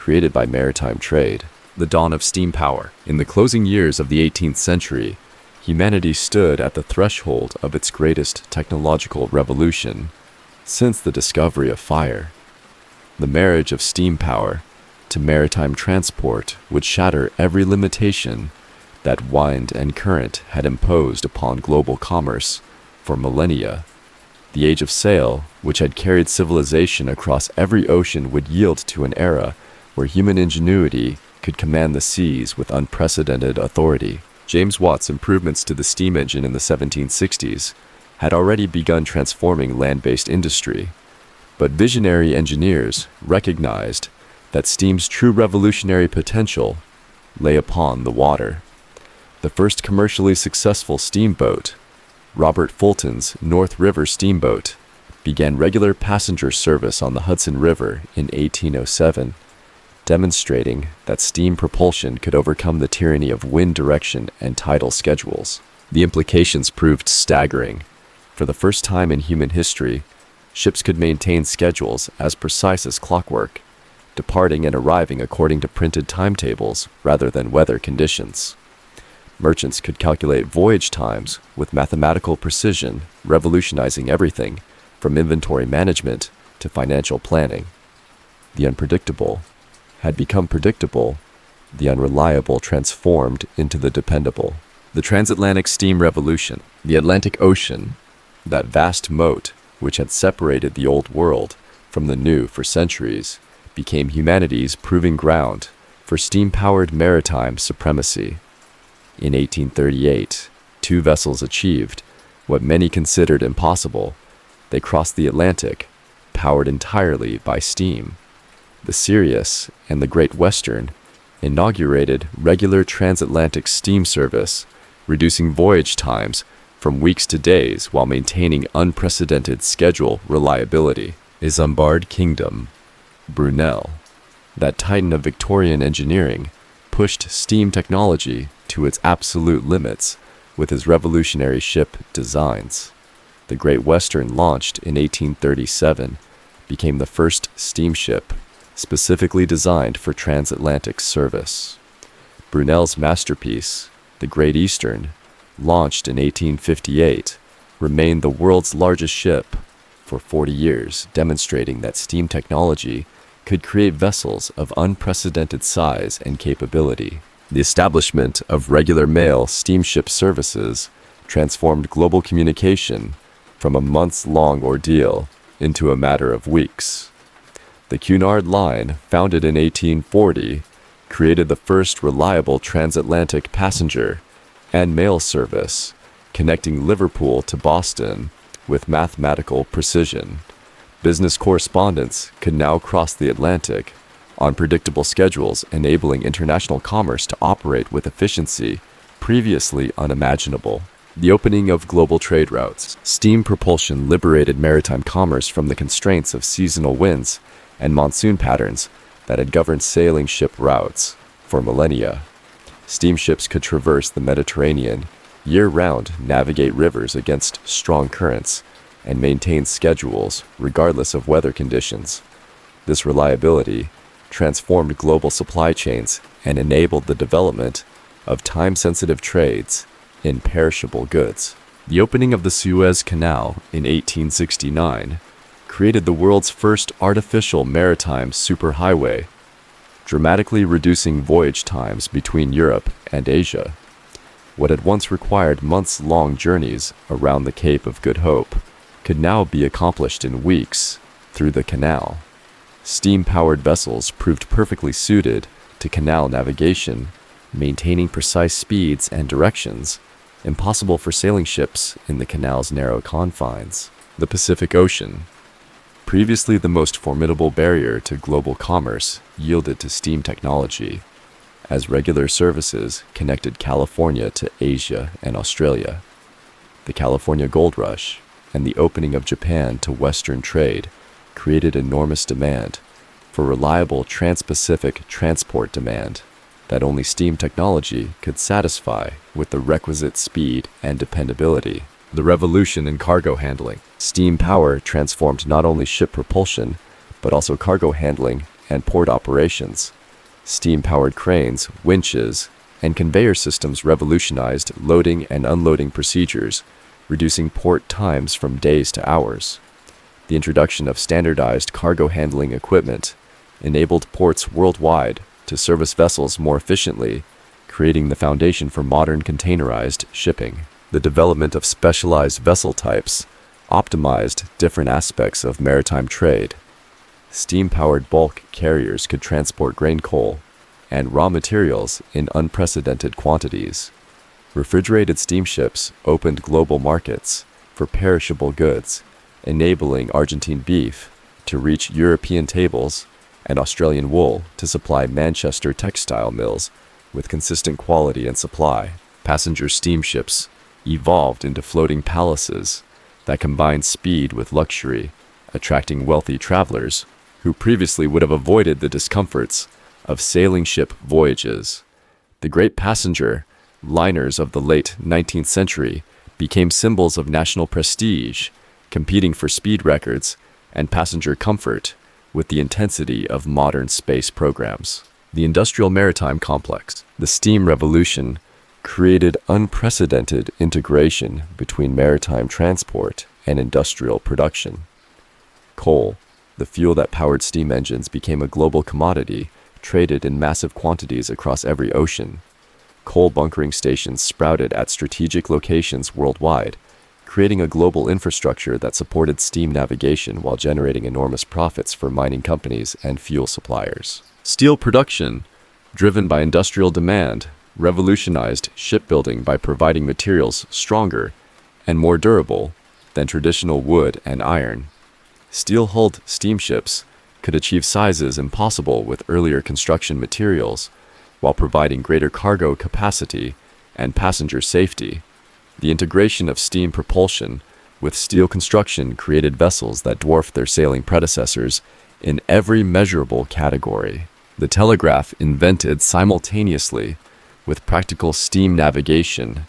created by maritime trade. The dawn of steam power. In the closing years of the 18th century, humanity stood at the threshold of its greatest technological revolution since the discovery of fire. The marriage of steam power to maritime transport would shatter every limitation that wind and current had imposed upon global commerce for millennia. The age of sail, which had carried civilization across every ocean, would yield to an era where human ingenuity could command the seas with unprecedented authority. James Watt's improvements to the steam engine in the 1760s had already begun transforming land-based industry, but visionary engineers recognized that steam's true revolutionary potential lay upon the water. The first commercially successful steamboat, Robert Fulton's North River steamboat, began regular passenger service on the Hudson River in 1807, demonstrating that steam propulsion could overcome the tyranny of wind direction and tidal schedules. The implications proved staggering. For the first time in human history, ships could maintain schedules as precise as clockwork, departing and arriving according to printed timetables rather than weather conditions. Merchants could calculate voyage times with mathematical precision, revolutionizing everything from inventory management to financial planning. The unpredictable had become predictable, the unreliable transformed into the dependable. The transatlantic steam revolution, the Atlantic Ocean, that vast moat which had separated the old world from the new for centuries, became humanity's proving ground for steam-powered maritime supremacy. In 1838, two vessels achieved what many considered impossible. They crossed the Atlantic, powered entirely by steam. The Sirius and the Great Western inaugurated regular transatlantic steam service, reducing voyage times from weeks to days while maintaining unprecedented schedule reliability. Isambard Kingdom. Brunel, that titan of Victorian engineering, pushed steam technology to its absolute limits with his revolutionary ship designs. The Great Western, launched in 1837, became the first steamship specifically designed for transatlantic service. Brunel's masterpiece, the Great Eastern, launched in 1858, remained the world's largest ship for 40 years, demonstrating that steam technology could create vessels of unprecedented size and capability. The establishment of regular mail steamship services transformed global communication from a months-long ordeal into a matter of weeks. The Cunard Line, founded in 1840, created the first reliable transatlantic passenger and mail service, connecting Liverpool to Boston with mathematical precision. Business correspondents could now cross the Atlantic on predictable schedules, enabling international commerce to operate with efficiency previously unimaginable. The opening of global trade routes. Steam propulsion liberated maritime commerce from the constraints of seasonal winds and monsoon patterns that had governed sailing ship routes for millennia. Steamships could traverse the Mediterranean year-round, navigate rivers against strong currents, and maintain schedules regardless of weather conditions. This reliability transformed global supply chains and enabled the development of time-sensitive trades in perishable goods. The opening of the Suez Canal in 1869 created the world's first artificial maritime superhighway, dramatically reducing voyage times between Europe and Asia. What had once required months-long journeys around the Cape of Good Hope could now be accomplished in weeks through the canal. Steam-powered vessels proved perfectly suited to canal navigation, maintaining precise speeds and directions impossible for sailing ships in the canal's narrow confines. The Pacific Ocean, previously the most formidable barrier to global commerce, yielded to steam technology, as regular services connected California to Asia and Australia. The California Gold Rush and the opening of Japan to Western trade created enormous demand for reliable trans-Pacific transport demand that only steam technology could satisfy with the requisite speed and dependability. The revolution in cargo handling. Steam power transformed not only ship propulsion, but also cargo handling and port operations. Steam-powered cranes, winches, and conveyor systems revolutionized loading and unloading procedures, reducing port times from days to hours. The introduction of standardized cargo handling equipment enabled ports worldwide to service vessels more efficiently, creating the foundation for modern containerized shipping. The development of specialized vessel types optimized different aspects of maritime trade. Steam-powered bulk carriers could transport grain, coal, and raw materials in unprecedented quantities. Refrigerated steamships opened global markets for perishable goods, enabling Argentine beef to reach European tables and Australian wool to supply Manchester textile mills with consistent quality and supply. Passenger steamships evolved into floating palaces that combined speed with luxury, attracting wealthy travelers who previously would have avoided the discomforts of sailing ship voyages. The great passenger liners of the late 19th century became symbols of national prestige, competing for speed records and passenger comfort with the intensity of modern space programs. The industrial maritime complex. The steam revolution created unprecedented integration between maritime transport and industrial production. Coal, the fuel that powered steam engines, became a global commodity, traded in massive quantities across every ocean. Coal bunkering stations sprouted at strategic locations worldwide, creating a global infrastructure that supported steam navigation while generating enormous profits for mining companies and fuel suppliers. Steel production, driven by industrial demand, revolutionized shipbuilding by providing materials stronger and more durable than traditional wood and iron. Steel-hulled steamships could achieve sizes impossible with earlier construction materials while providing greater cargo capacity and passenger safety. The integration of steam propulsion with steel construction created vessels that dwarfed their sailing predecessors in every measurable category. The telegraph, invented simultaneously with practical steam navigation,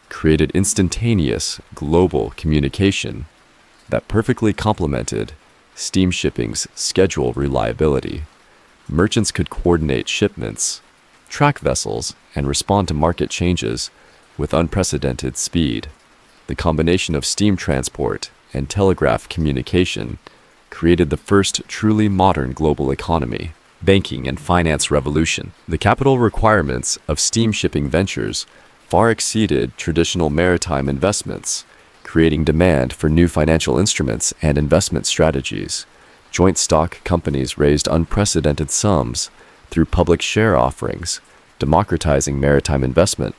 created instantaneous global communication that perfectly complemented steam shipping's schedule reliability. Merchants could coordinate shipments, track vessels, and respond to market changes with unprecedented speed. The combination of steam transport and telegraph communication created the first truly modern global economy. Banking and finance revolution. The capital requirements of steam shipping ventures far exceeded traditional maritime investments, creating demand for new financial instruments and investment strategies. Joint stock companies raised unprecedented sums through public share offerings, democratizing maritime investment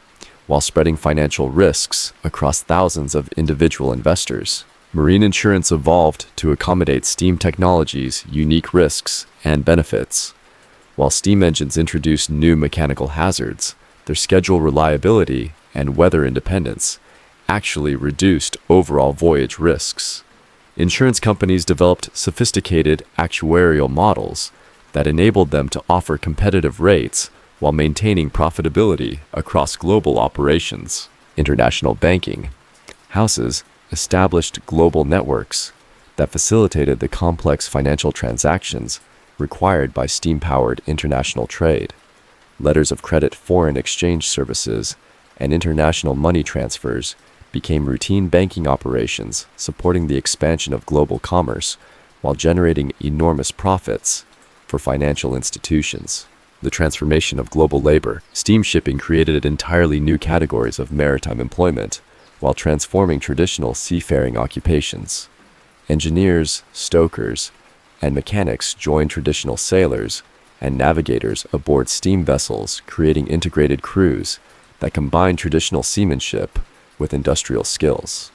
while spreading financial risks across thousands of individual investors. Marine insurance evolved to accommodate steam technology's unique risks and benefits. While steam engines introduced new mechanical hazards, their schedule reliability and weather independence actually reduced overall voyage risks. Insurance companies developed sophisticated actuarial models that enabled them to offer competitive rates while maintaining profitability across global operations. International banking. Houses established global networks that facilitated the complex financial transactions required by steam-powered international trade. Letters of credit, foreign exchange services, and international money transfers became routine banking operations, supporting the expansion of global commerce while generating enormous profits for financial institutions. The transformation of global labor. Steamshipping created entirely new categories of maritime employment while transforming traditional seafaring occupations. Engineers, stokers, and mechanics joined traditional sailors and navigators aboard steam vessels, creating integrated crews that combined traditional seamanship with industrial skills.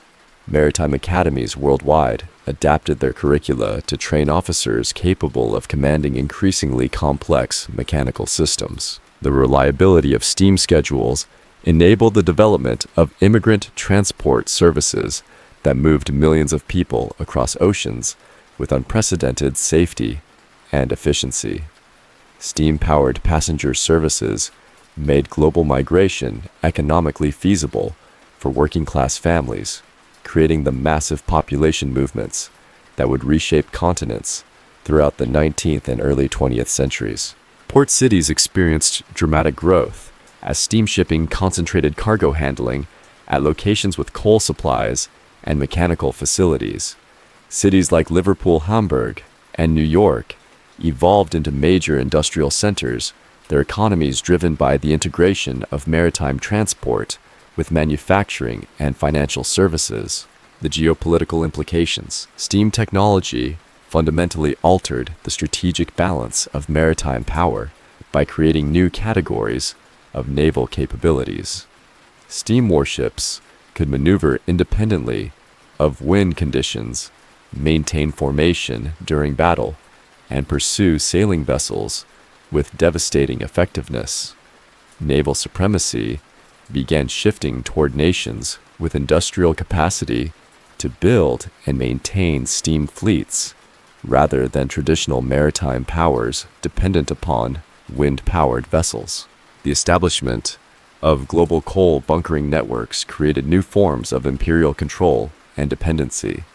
Maritime academies worldwide adapted their curricula to train officers capable of commanding increasingly complex mechanical systems. The reliability of steam schedules enabled the development of immigrant transport services that moved millions of people across oceans with unprecedented safety and efficiency. Steam-powered passenger services made global migration economically feasible for working-class families, creating the massive population movements that would reshape continents throughout the 19th and early 20th centuries. Port cities experienced dramatic growth as steamshipping concentrated cargo handling at locations with coal supplies and mechanical facilities. Cities like Liverpool, Hamburg, and New York evolved into major industrial centers, their economies driven by the integration of maritime transport with manufacturing and financial services. The geopolitical implications. Steam technology fundamentally altered the strategic balance of maritime power by creating new categories of naval capabilities. Steam warships could maneuver independently of wind conditions, maintain formation during battle, and pursue sailing vessels with devastating effectiveness. Naval supremacy began shifting toward nations with industrial capacity to build and maintain steam fleets, rather than traditional maritime powers dependent upon wind-powered vessels. The establishment of global coal bunkering networks created new forms of imperial control and dependency.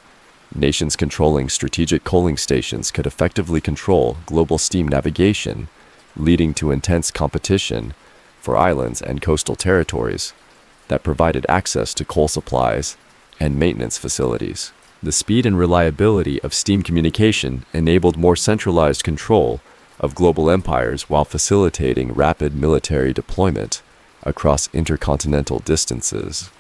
Nations controlling strategic coaling stations could effectively control global steam navigation, leading to intense competition for islands and coastal territories that provided access to coal supplies and maintenance facilities. The speed and reliability of steam communication enabled more centralized control of global empires while facilitating rapid military deployment across intercontinental distances.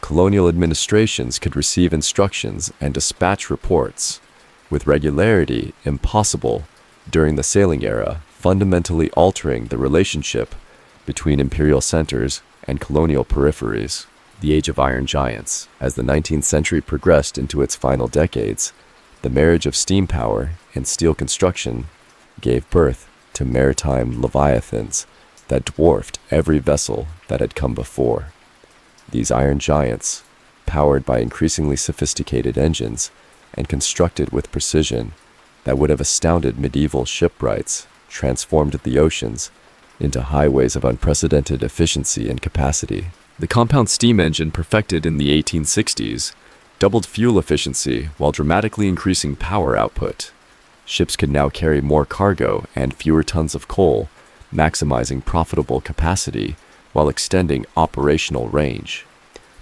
Colonial administrations could receive instructions and dispatch reports with regularity impossible during the sailing era, fundamentally altering the relationship between imperial centers and colonial peripheries. The Age of Iron Giants. As the 19th century progressed into its final decades, the marriage of steam power and steel construction gave birth to maritime leviathans that dwarfed every vessel that had come before. These iron giants, powered by increasingly sophisticated engines and constructed with precision that would have astounded medieval shipwrights, transformed the oceans into highways of unprecedented efficiency and capacity. The compound steam engine, perfected in the 1860s, doubled fuel efficiency while dramatically increasing power output. Ships could now carry more cargo and fewer tons of coal, maximizing profitable capacity while extending operational range.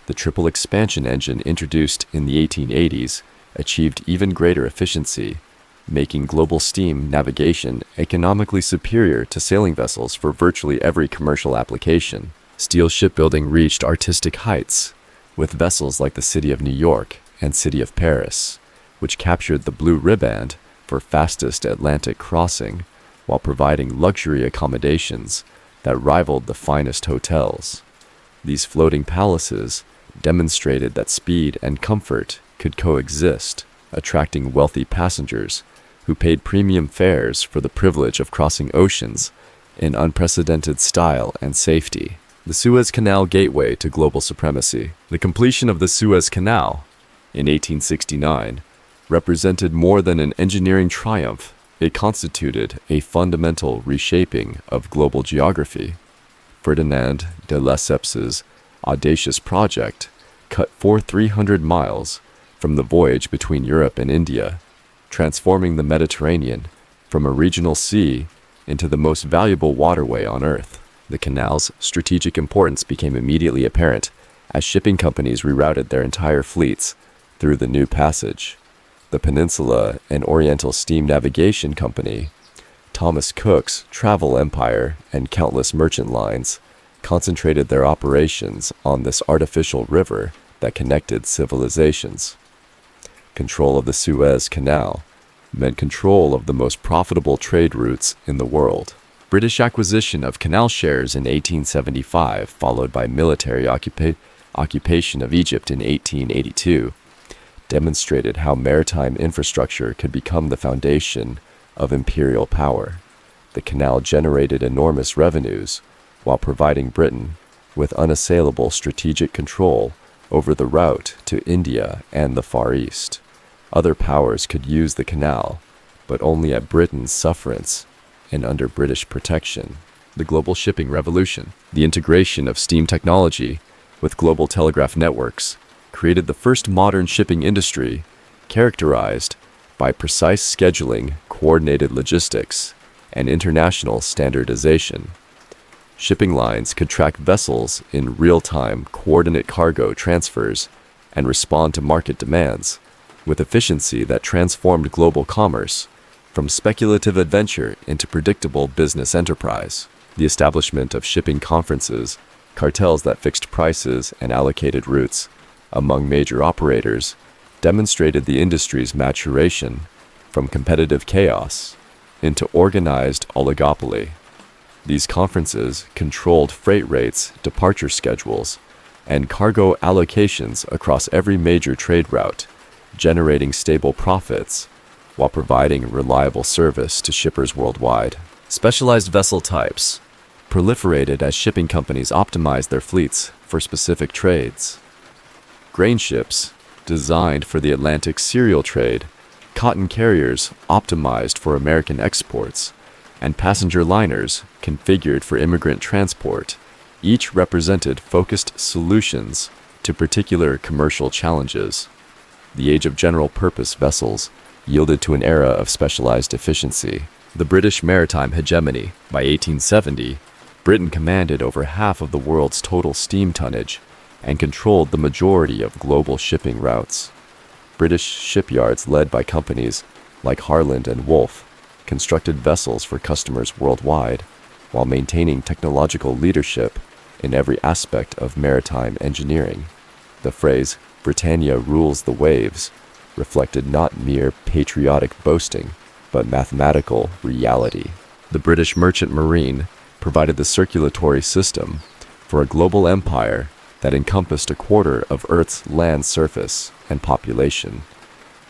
The triple expansion engine, introduced in the 1880s, achieved even greater efficiency, making global steam navigation economically superior to sailing vessels for virtually every commercial application. Steel shipbuilding reached artistic heights, with vessels like the City of New York and City of Paris, which captured the blue ribband for fastest Atlantic crossing while providing luxury accommodations that rivaled the finest hotels. These floating palaces demonstrated that speed and comfort could coexist, attracting wealthy passengers who paid premium fares for the privilege of crossing oceans in unprecedented style and safety. The Suez Canal gateway to global supremacy. The completion of the Suez Canal in 1869 represented more than an engineering triumph. It constituted a fundamental reshaping of global geography. Ferdinand de Lesseps's audacious project cut for 300 miles from the voyage between Europe and India, transforming the Mediterranean from a regional sea into the most valuable waterway on Earth. The canal's strategic importance became immediately apparent as shipping companies rerouted their entire fleets through the new passage. The Peninsula and Oriental Steam Navigation Company, Thomas Cook's travel empire, and countless merchant lines concentrated their operations on this artificial river that connected civilizations. Control of the Suez Canal meant control of the most profitable trade routes in the world. British acquisition of canal shares in 1875, followed by military occupation of Egypt in 1882, demonstrated how maritime infrastructure could become the foundation of imperial power. The canal generated enormous revenues while providing Britain with unassailable strategic control over the route to India and the Far East. Other powers could use the canal, but only at Britain's sufferance and under British protection. The global shipping revolution, the integration of steam technology with global telegraph networks, created the first modern shipping industry, characterized by precise scheduling, coordinated logistics, and international standardization. Shipping lines could track vessels in real-time coordinate cargo transfers and respond to market demands with efficiency that transformed global commerce from speculative adventure into predictable business enterprise. The establishment of shipping conferences, cartels that fixed prices and allocated routes among major operators, demonstrated the industry's maturation from competitive chaos into organized oligopoly. These conferences controlled freight rates, departure schedules, and cargo allocations across every major trade route, generating stable profits while providing reliable service to shippers worldwide. Specialized vessel types proliferated as shipping companies optimized their fleets for specific trades. Grain ships, designed for the Atlantic cereal trade, cotton carriers optimized for American exports, and passenger liners configured for immigrant transport, each represented focused solutions to particular commercial challenges. The age of general-purpose vessels yielded to an era of specialized efficiency. The British maritime hegemony. By 1870, Britain commanded over half of the world's total steam tonnage and controlled the majority of global shipping routes. British shipyards led by companies like Harland and Wolff constructed vessels for customers worldwide while maintaining technological leadership in every aspect of maritime engineering. The phrase, "Britannia rules the waves," reflected not mere patriotic boasting, but mathematical reality. The British merchant marine provided the circulatory system for a global empire that encompassed a quarter of Earth's land surface and population.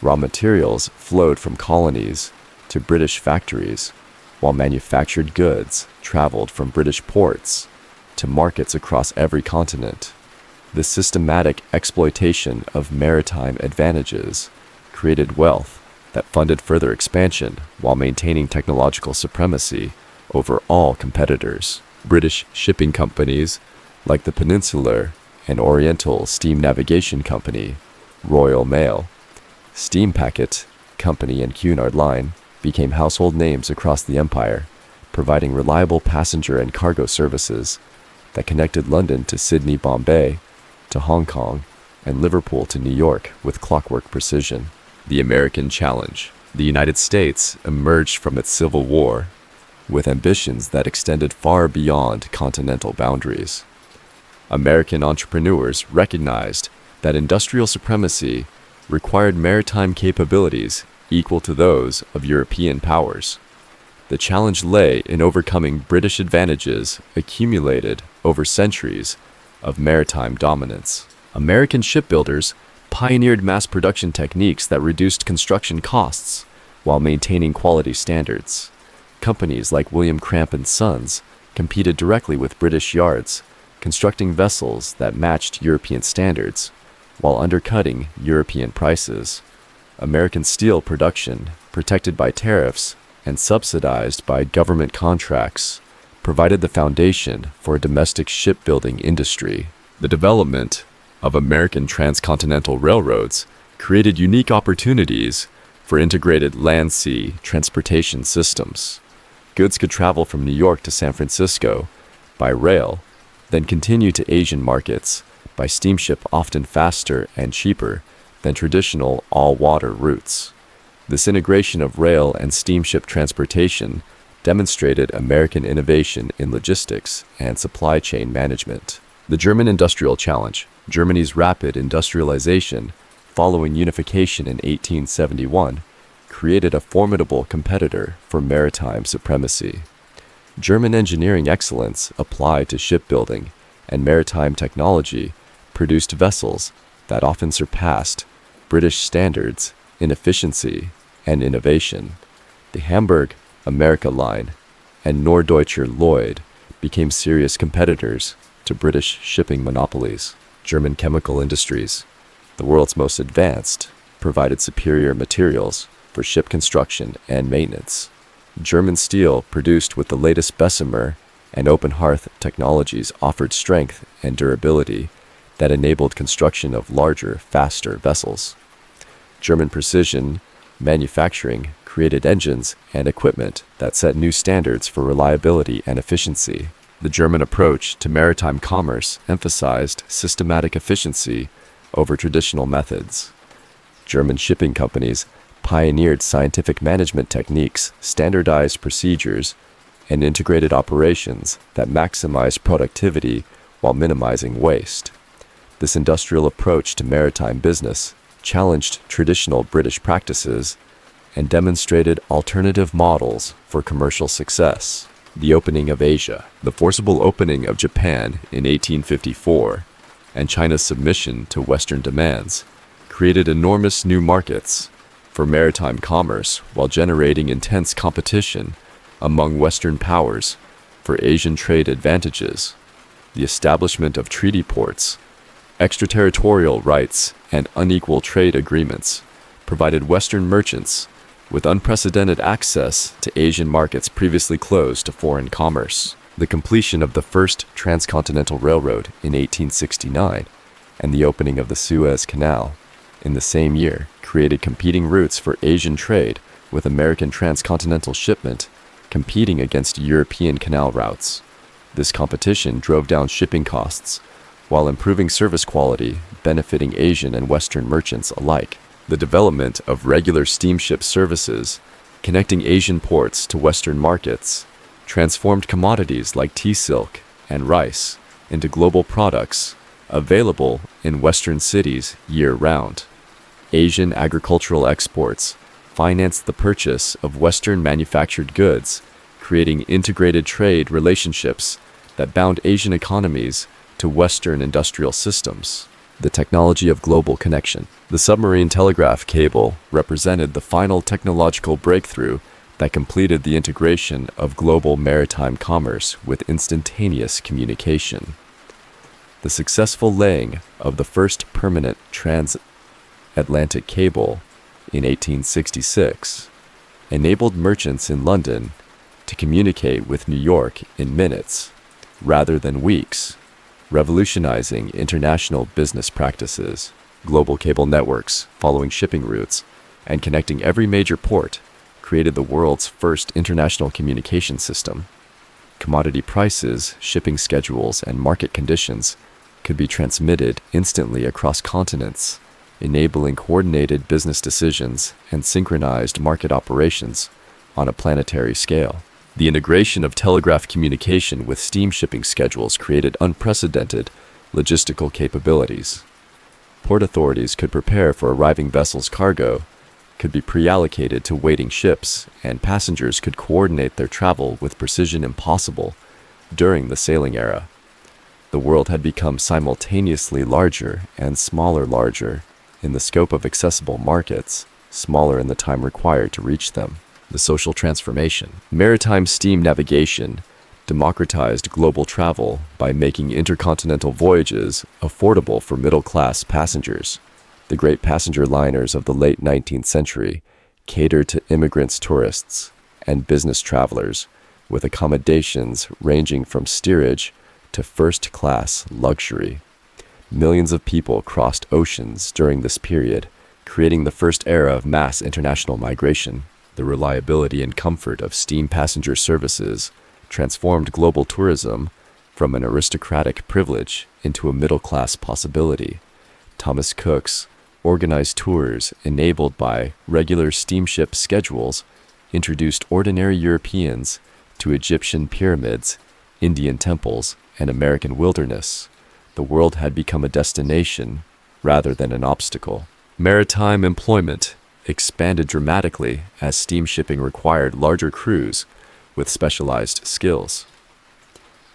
Raw materials flowed from colonies to British factories, while manufactured goods traveled from British ports to markets across every continent. The systematic exploitation of maritime advantages created wealth that funded further expansion while maintaining technological supremacy over all competitors. British shipping companies like the Peninsular and Oriental Steam Navigation Company, Royal Mail, Steam Packet Company, and Cunard Line became household names across the empire, providing reliable passenger and cargo services that connected London to Sydney, Bombay, to Hong Kong, and Liverpool to New York with clockwork precision. The American challenge. The United States emerged from its Civil War with ambitions that extended far beyond continental boundaries. American entrepreneurs recognized that industrial supremacy required maritime capabilities equal to those of European powers. The challenge lay in overcoming British advantages accumulated over centuries of maritime dominance. American shipbuilders pioneered mass production techniques that reduced construction costs while maintaining quality standards. Companies like William Cramp and Sons competed directly with British yards, constructing vessels that matched European standards while undercutting European prices. American steel production, protected by tariffs and subsidized by government contracts, provided the foundation for a domestic shipbuilding industry. The development of American transcontinental railroads created unique opportunities for integrated land-sea transportation systems. Goods could travel from New York to San Francisco by rail, then continue to Asian markets by steamship, often faster and cheaper than traditional all-water routes. This integration of rail and steamship transportation demonstrated American innovation in logistics and supply chain management. The German industrial challenge. Germany's rapid industrialization following unification in 1871 created a formidable competitor for maritime supremacy. German engineering excellence applied to shipbuilding and maritime technology produced vessels that often surpassed British standards in efficiency and innovation. The Hamburg America Line and Norddeutscher Lloyd became serious competitors to British shipping monopolies. German chemical industries, the world's most advanced, provided superior materials for ship construction and maintenance. German steel, produced with the latest Bessemer and open hearth technologies, offered strength and durability that enabled construction of larger, faster vessels. German precision manufacturing created engines and equipment that set new standards for reliability and efficiency. The German approach to maritime commerce emphasized systematic efficiency over traditional methods. German shipping companies pioneered scientific management techniques, standardized procedures, and integrated operations that maximized productivity while minimizing waste. This industrial approach to maritime business challenged traditional British practices and demonstrated alternative models for commercial success. The opening of Asia. The forcible opening of Japan in 1854 and China's submission to Western demands created enormous new markets for maritime commerce while generating intense competition among Western powers for Asian trade advantages. The establishment of treaty ports, extraterritorial rights, and unequal trade agreements provided Western merchants with unprecedented access to Asian markets previously closed to foreign commerce. The completion of the first transcontinental railroad in 1869 and the opening of the Suez Canal in the same year created competing routes for Asian trade, with American transcontinental shipment competing against European canal routes. This competition drove down shipping costs while improving service quality, benefiting Asian and Western merchants alike. The development of regular steamship services connecting Asian ports to Western markets transformed commodities like tea silk and rice into global products available in Western cities year-round. Asian agricultural exports financed the purchase of Western manufactured goods, creating integrated trade relationships that bound Asian economies to Western industrial systems. The technology of global connection. The submarine telegraph cable represented the final technological breakthrough that completed the integration of global maritime commerce with instantaneous communication. The successful laying of the first permanent transatlantic cable in 1866 enabled merchants in London to communicate with New York in minutes rather than weeks, revolutionizing international business practices. Global cable networks, following shipping routes and connecting every major port, created the world's first international communication system. Commodity prices, shipping schedules, and market conditions could be transmitted instantly across continents, enabling coordinated business decisions and synchronized market operations on a planetary scale. The integration of telegraph communication with steam shipping schedules created unprecedented logistical capabilities. Port authorities could prepare for arriving vessels' cargo, could be pre-allocated to waiting ships, and passengers could coordinate their travel with precision impossible during the sailing era. The world had become simultaneously larger and smaller in the scope of accessible markets, smaller in the time required to reach them. The social transformation. Maritime steam navigation democratized global travel by making intercontinental voyages affordable for middle-class passengers. The great passenger liners of the late 19th century catered to immigrants, tourists, and business travelers, with accommodations ranging from steerage to first-class luxury. Millions of people crossed oceans during this period, creating the first era of mass international migration. The reliability and comfort of steam passenger services transformed global tourism from an aristocratic privilege into a middle-class possibility. Thomas Cook's organized tours, enabled by regular steamship schedules, introduced ordinary Europeans to Egyptian pyramids, Indian temples, and American wilderness. The world had become a destination rather than an obstacle. Maritime employment expanded dramatically as steamshipping required larger crews with specialized skills.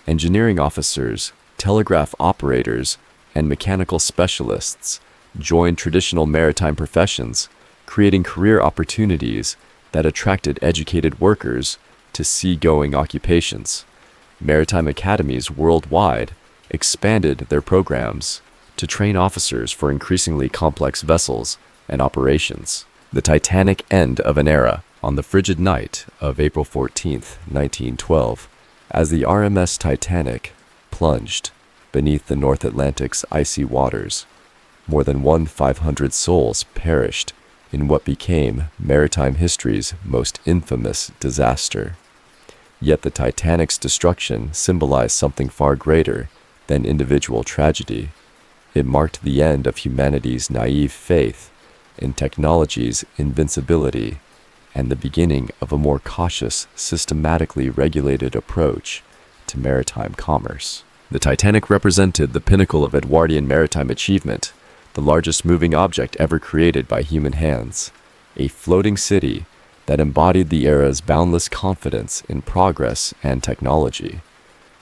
Engineering officers, telegraph operators, and mechanical specialists joined traditional maritime professions, creating career opportunities that attracted educated workers to seagoing occupations. Maritime academies worldwide expanded their programs to train officers for increasingly complex vessels and operations. The Titanic end of an era. On the frigid night of April 14, 1912, as the RMS Titanic plunged beneath the North Atlantic's icy waters, more than 1,500 souls perished in what became maritime history's most infamous disaster. Yet the Titanic's destruction symbolized something far greater than individual tragedy. It marked the end of humanity's naive faith in technology's invincibility and the beginning of a more cautious, systematically regulated approach to maritime commerce. The Titanic represented the pinnacle of Edwardian maritime achievement, the largest moving object ever created by human hands, a floating city that embodied the era's boundless confidence in progress and technology.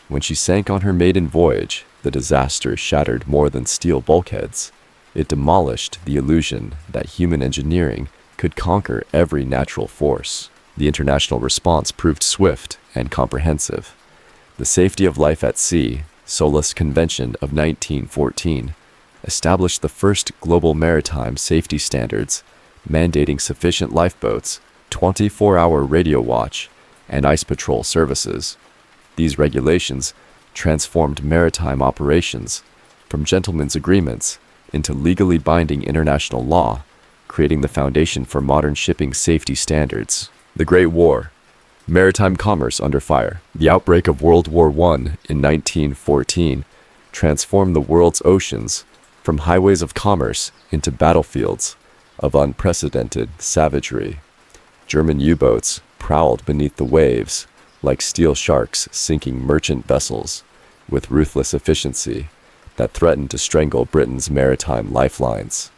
When she sank on her maiden voyage, the disaster shattered more than steel bulkheads. It demolished the illusion that human engineering could conquer every natural force. The international response proved swift and comprehensive. The Safety of Life at Sea, SOLAS Convention of 1914, established the first global maritime safety standards, mandating sufficient lifeboats, 24-hour radio watch, and ice patrol services. These regulations transformed maritime operations from gentlemen's agreements into legally binding international law, creating the foundation for modern shipping safety standards. The Great War. Maritime commerce under fire. The outbreak of World War I in 1914 transformed the world's oceans from highways of commerce into battlefields of unprecedented savagery. German U-boats prowled beneath the waves like steel sharks sinking merchant vessels with ruthless efficiency that threatened to strangle Britain's maritime lifelines.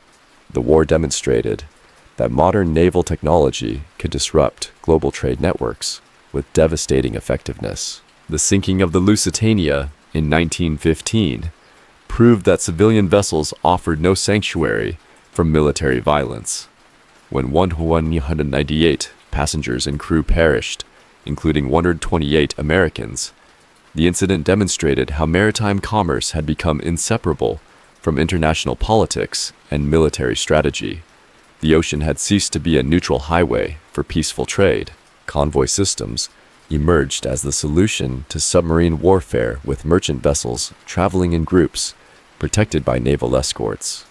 The war demonstrated that modern naval technology could disrupt global trade networks with devastating effectiveness. The sinking of the Lusitania in 1915 proved that civilian vessels offered no sanctuary from military violence. When 198 passengers and crew perished, including 128 Americans, the incident demonstrated how maritime commerce had become inseparable from international politics and military strategy. The ocean had ceased to be a neutral highway for peaceful trade. Convoy systems emerged as the solution to submarine warfare, with merchant vessels traveling in groups, protected by naval escorts.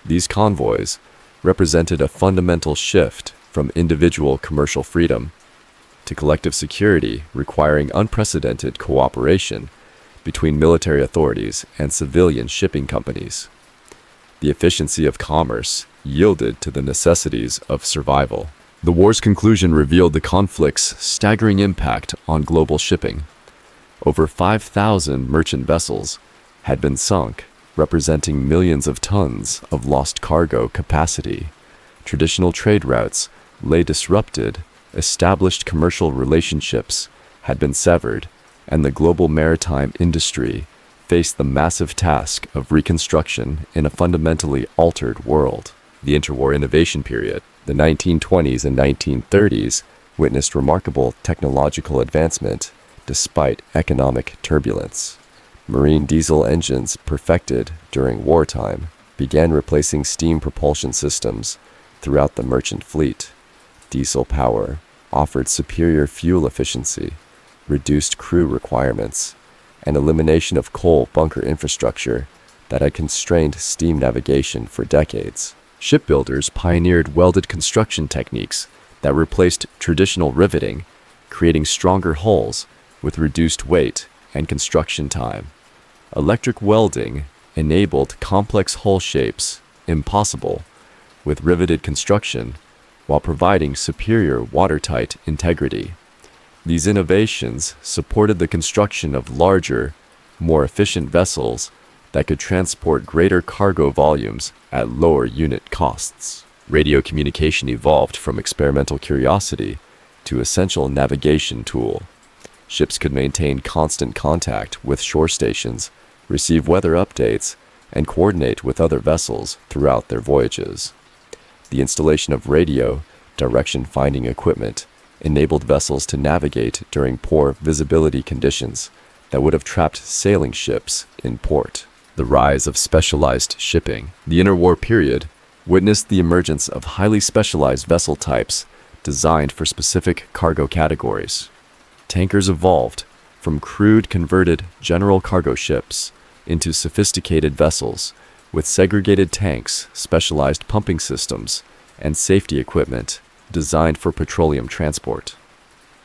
These convoys represented a fundamental shift from individual commercial freedom to collective security, requiring unprecedented cooperation between military authorities and civilian shipping companies. The efficiency of commerce yielded to the necessities of survival. The war's conclusion revealed the conflict's staggering impact on global shipping. Over 5,000 merchant vessels had been sunk, representing millions of tons of lost cargo capacity. Traditional trade routes lay disrupted, established commercial relationships had been severed, and the global maritime industry faced the massive task of reconstruction in a fundamentally altered world. The interwar innovation period, the 1920s and 1930s, witnessed remarkable technological advancement despite economic turbulence. Marine diesel engines, perfected during wartime, began replacing steam propulsion systems throughout the merchant fleet. Diesel power offered superior fuel efficiency, reduced crew requirements, and elimination of coal bunker infrastructure that had constrained steam navigation for decades. Shipbuilders pioneered welded construction techniques that replaced traditional riveting, creating stronger hulls with reduced weight and construction time. Electric welding enabled complex hull shapes impossible with riveted construction while providing superior watertight integrity. These innovations supported the construction of larger, more efficient vessels that could transport greater cargo volumes at lower unit costs. Radio communication evolved from experimental curiosity to essential navigation tool. Ships could maintain constant contact with shore stations, receive weather updates, and coordinate with other vessels throughout their voyages. The installation of radio direction-finding equipment enabled vessels to navigate during poor visibility conditions that would have trapped sailing ships in port. The rise of specialized shipping. The interwar period witnessed the emergence of highly specialized vessel types designed for specific cargo categories. Tankers evolved from crude converted general cargo ships into sophisticated vessels with segregated tanks, specialized pumping systems, and safety equipment designed for petroleum transport.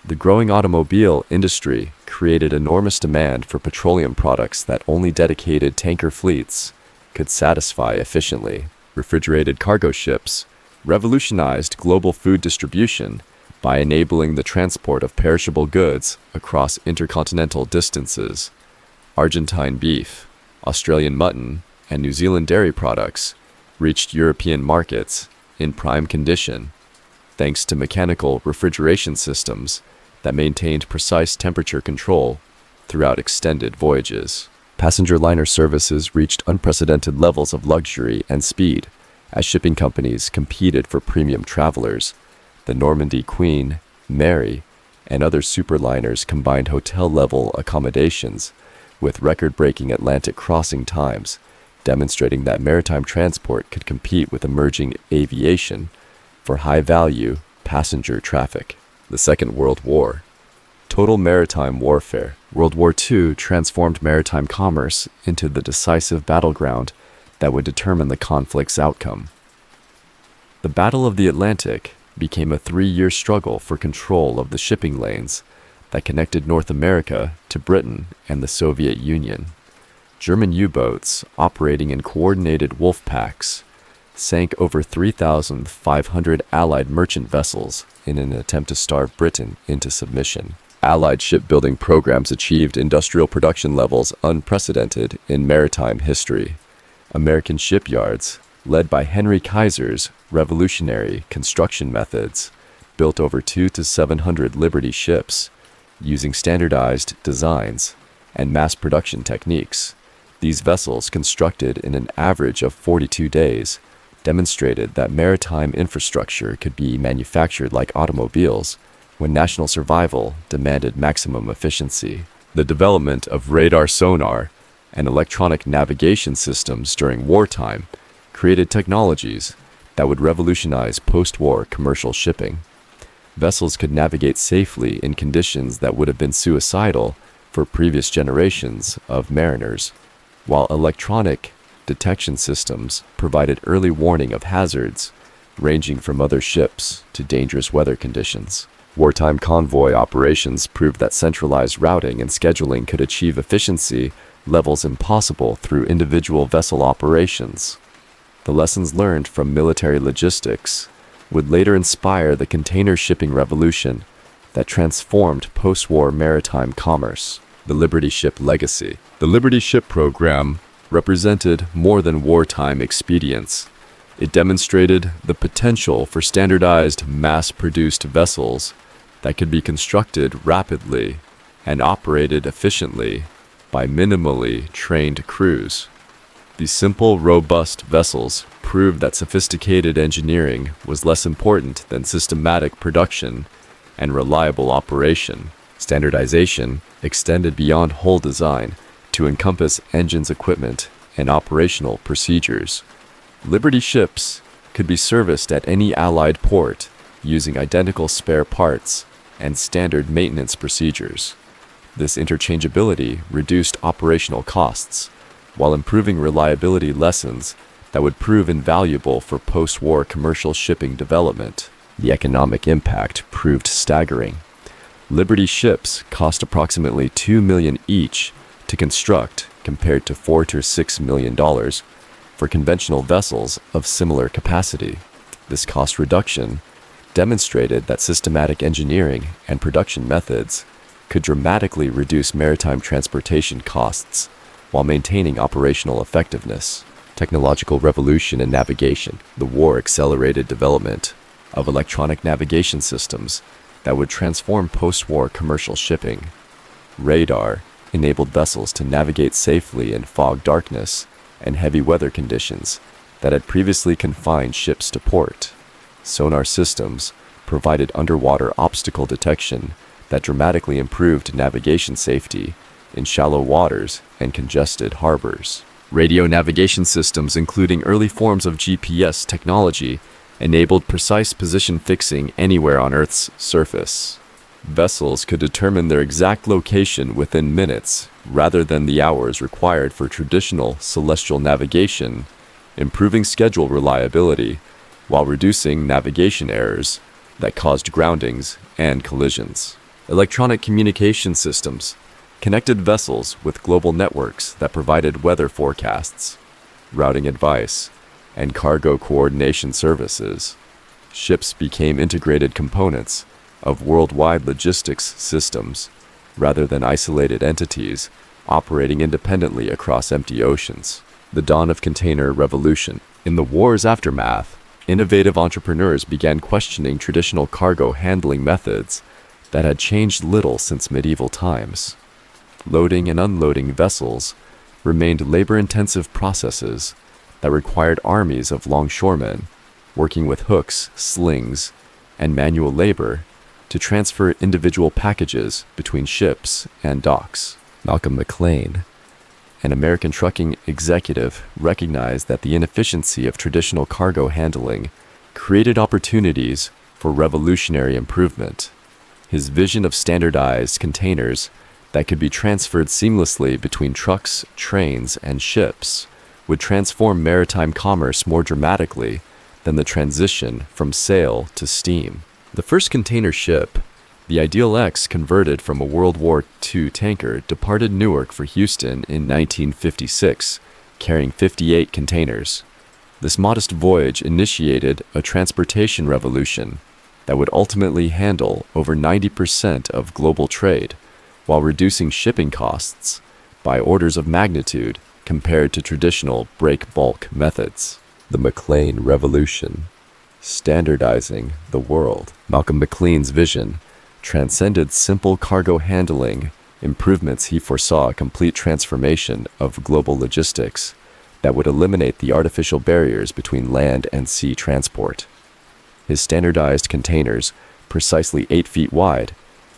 The growing automobile industry created enormous demand for petroleum products that only dedicated tanker fleets could satisfy efficiently. Refrigerated cargo ships revolutionized global food distribution by enabling the transport of perishable goods across intercontinental distances. Argentine beef, Australian mutton, and New Zealand dairy products reached European markets in prime condition, thanks to mechanical refrigeration systems that maintained precise temperature control throughout extended voyages. Passenger liner services reached unprecedented levels of luxury and speed as shipping companies competed for premium travelers. The Normandy Queen, Mary, and other superliners combined hotel-level accommodations with record-breaking Atlantic crossing times, demonstrating that maritime transport could compete with emerging aviation for high-value passenger traffic. The Second World War. Total maritime warfare. World War II transformed maritime commerce into the decisive battleground that would determine the conflict's outcome. The Battle of the Atlantic became a 3-year struggle for control of the shipping lanes that connected North America to Britain and the Soviet Union. German U-boats operating in coordinated wolf packs sank over 3,500 Allied merchant vessels in an attempt to starve Britain into submission. Allied shipbuilding programs achieved industrial production levels unprecedented in maritime history. American shipyards, led by Henry Kaiser's revolutionary construction methods, built over 200 to 700 Liberty ships using standardized designs and mass production techniques. These vessels, constructed in an average of 42 days, demonstrated that maritime infrastructure could be manufactured like automobiles when national survival demanded maximum efficiency. The development of radar sonar and electronic navigation systems during wartime created technologies that would revolutionize post-war commercial shipping. Vessels could navigate safely in conditions that would have been suicidal for previous generations of mariners, while electronic detection systems provided early warning of hazards ranging from other ships to dangerous weather conditions. Wartime convoy operations proved that centralized routing and scheduling could achieve efficiency levels impossible through individual vessel operations. The lessons learned from military logistics would later inspire the container shipping revolution that transformed post-war maritime commerce. The Liberty Ship legacy. The Liberty Ship program represented more than wartime expedience. It demonstrated the potential for standardized, mass-produced vessels that could be constructed rapidly and operated efficiently by minimally trained crews. These simple, robust vessels proved that sophisticated engineering was less important than systematic production and reliable operation. Standardization extended beyond hull design to encompass engines, equipment, and operational procedures. Liberty ships could be serviced at any Allied port using identical spare parts and standard maintenance procedures. This interchangeability reduced operational costs while improving reliability lessons that would prove invaluable for post-war commercial shipping development. The economic impact proved staggering. Liberty ships cost approximately $2 million each to construct compared to $4 to $6 million for conventional vessels of similar capacity. This cost reduction demonstrated that systematic engineering and production methods could dramatically reduce maritime transportation costs while maintaining operational effectiveness. Technological revolution in navigation. The war accelerated development of electronic navigation systems that would transform post-war commercial shipping. Radar enabled vessels to navigate safely in fog, darkness, and heavy weather conditions that had previously confined ships to port. Sonar systems provided underwater obstacle detection that dramatically improved navigation safety in shallow waters and congested harbors. Radio navigation systems, including early forms of GPS technology, enabled precise position fixing anywhere on Earth's surface. Vessels could determine their exact location within minutes rather than the hours required for traditional celestial navigation, improving schedule reliability while reducing navigation errors that caused groundings and collisions. Electronic communication systems connected vessels with global networks that provided weather forecasts, routing advice, and cargo coordination services. Ships became integrated components of worldwide logistics systems rather than isolated entities operating independently across empty oceans. The dawn of container revolution. In the war's aftermath, innovative entrepreneurs began questioning traditional cargo handling methods that had changed little since medieval times. Loading and unloading vessels remained labor-intensive processes that required armies of longshoremen working with hooks, slings, and manual labor to transfer individual packages between ships and docks. Malcolm McLean, an American trucking executive, recognized that the inefficiency of traditional cargo handling created opportunities for revolutionary improvement. His vision of standardized containers that could be transferred seamlessly between trucks, trains, and ships would transform maritime commerce more dramatically than the transition from sail to steam. The first container ship, the Ideal X, converted from a World War II tanker, departed Newark for Houston in 1956, carrying 58 containers. This modest voyage initiated a transportation revolution that would ultimately handle over 90% of global trade, while reducing shipping costs by orders of magnitude compared to traditional break-bulk methods. The McLean Revolution. Standardizing the world. Malcolm McLean's vision transcended simple cargo handling improvements. He foresaw a complete transformation of global logistics that would eliminate the artificial barriers between land and sea transport. His standardized containers, precisely 8 feet wide,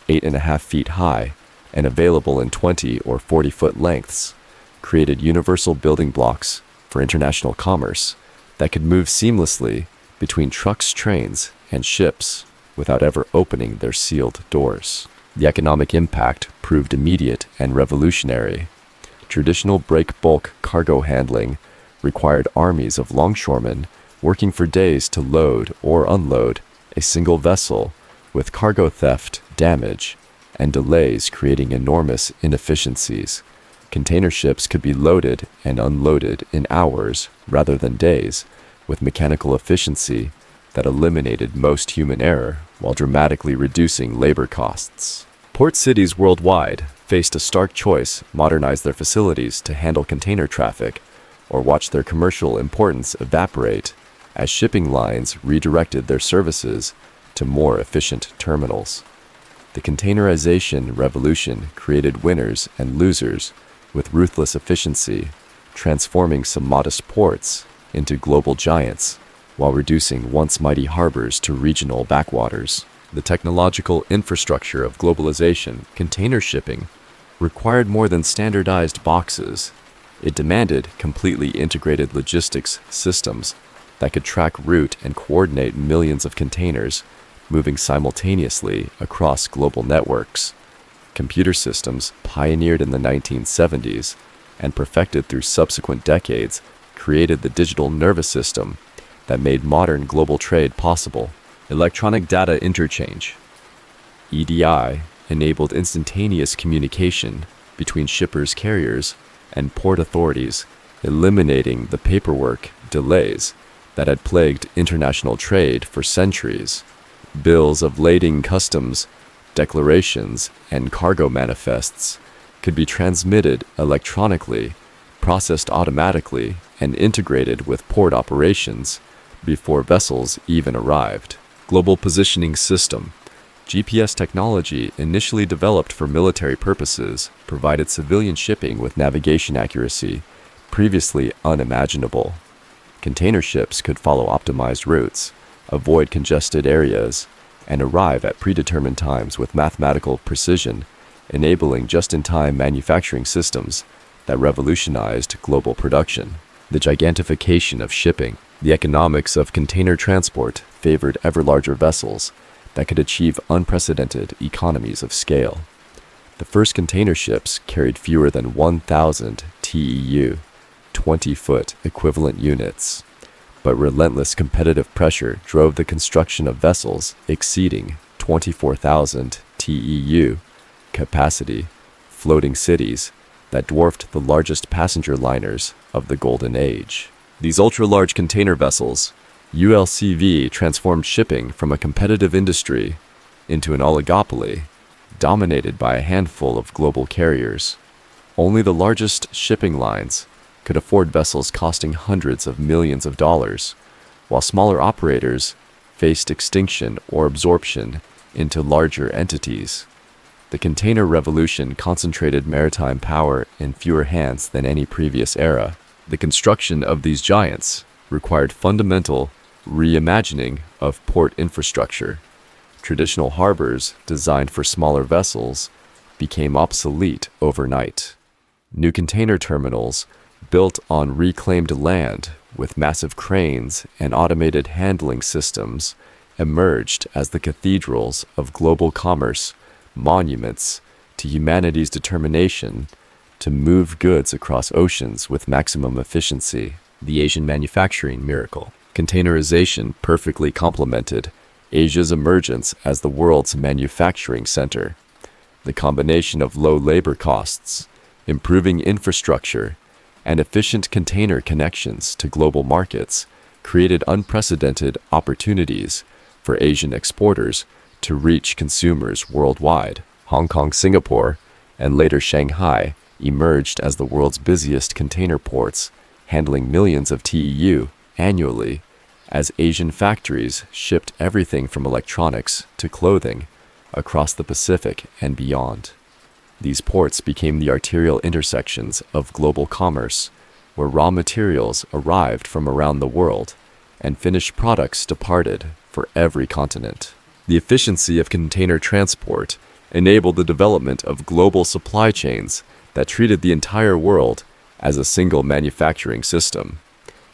8.5 feet high, and available in 20 or 40-foot lengths, created universal building blocks for international commerce that could move seamlessly between trucks, trains, and ships without ever opening their sealed doors. The economic impact proved immediate and revolutionary. Traditional break-bulk cargo handling required armies of longshoremen working for days to load or unload a single vessel, with cargo theft, damage, and delays creating enormous inefficiencies. Container ships could be loaded and unloaded in hours rather than days, with mechanical efficiency that eliminated most human error while dramatically reducing labor costs. Port cities worldwide faced a stark choice: modernize their facilities to handle container traffic, or watch their commercial importance evaporate as shipping lines redirected their services to more efficient terminals. The containerization revolution created winners and losers with ruthless efficiency, transforming some modest ports into global giants while reducing once mighty harbors to regional backwaters. The technological infrastructure of globalization, container shipping, required more than standardized boxes. It demanded completely integrated logistics systems that could track, route, and coordinate millions of containers moving simultaneously across global networks. Computer systems, pioneered in the 1970s and perfected through subsequent decades, created the digital nervous system that made modern global trade possible. Electronic data interchange, EDI, enabled instantaneous communication between shippers, carriers, and port authorities, eliminating the paperwork delays that had plagued international trade for centuries. Bills of lading, customs declarations, and cargo manifests could be transmitted electronically, processed automatically, and integrated with port operations before vessels even arrived. Global Positioning System. GPS technology, initially developed for military purposes, provided civilian shipping with navigation accuracy previously unimaginable. Container ships could follow optimized routes, avoid congested areas, and arrive at predetermined times with mathematical precision, enabling just-in-time manufacturing systems that revolutionized global production. The gigantification of shipping. The economics of container transport favored ever larger vessels that could achieve unprecedented economies of scale. The first container ships carried fewer than 1,000 TEU, 20-foot equivalent units, but relentless competitive pressure drove the construction of vessels exceeding 24,000 TEU capacity, floating cities that dwarfed the largest passenger liners of the Golden Age. These ultra-large container vessels, ULCV, transformed shipping from a competitive industry into an oligopoly dominated by a handful of global carriers. Only the largest shipping lines could afford vessels costing hundreds of millions of dollars, while smaller operators faced extinction or absorption into larger entities. The container revolution concentrated maritime power in fewer hands than any previous era. The construction of these giants required fundamental reimagining of port infrastructure. Traditional harbors designed for smaller vessels became obsolete overnight. New container terminals built on reclaimed land with massive cranes and automated handling systems emerged as the cathedrals of global commerce, monuments to humanity's determination to move goods across oceans with maximum efficiency. The Asian manufacturing miracle. Containerization perfectly complemented Asia's emergence as the world's manufacturing center. The combination of low labor costs, improving infrastructure, and efficient container connections to global markets created unprecedented opportunities for Asian exporters to reach consumers worldwide. Hong Kong, Singapore, and later Shanghai emerged as the world's busiest container ports, handling millions of TEU annually, as Asian factories shipped everything from electronics to clothing across the Pacific and beyond. These ports became the arterial intersections of global commerce, where raw materials arrived from around the world and finished products departed for every continent. The efficiency of container transport enabled the development of global supply chains that treated the entire world as a single manufacturing system.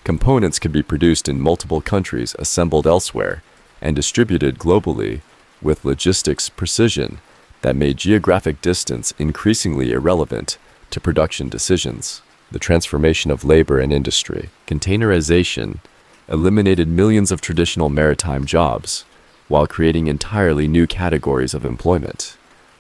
Components could be produced in multiple countries, assembled elsewhere, and distributed globally with logistics precision that made geographic distance increasingly irrelevant to production decisions. The transformation of labor and industry. Containerization eliminated millions of traditional maritime jobs while creating entirely new categories of employment.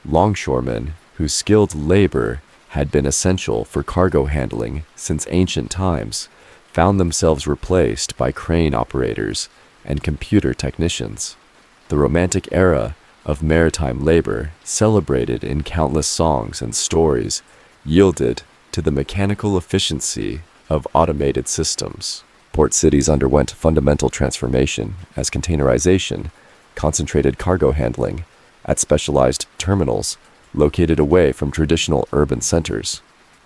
Longshoremen, whose skilled labor had been essential for cargo handling since ancient times, found themselves replaced by crane operators and computer technicians. The Romantic era of maritime labor, celebrated in countless songs and stories, yielded to the mechanical efficiency of automated systems. Port cities underwent fundamental transformation as containerization concentrated cargo handling at specialized terminals located away from traditional urban centers.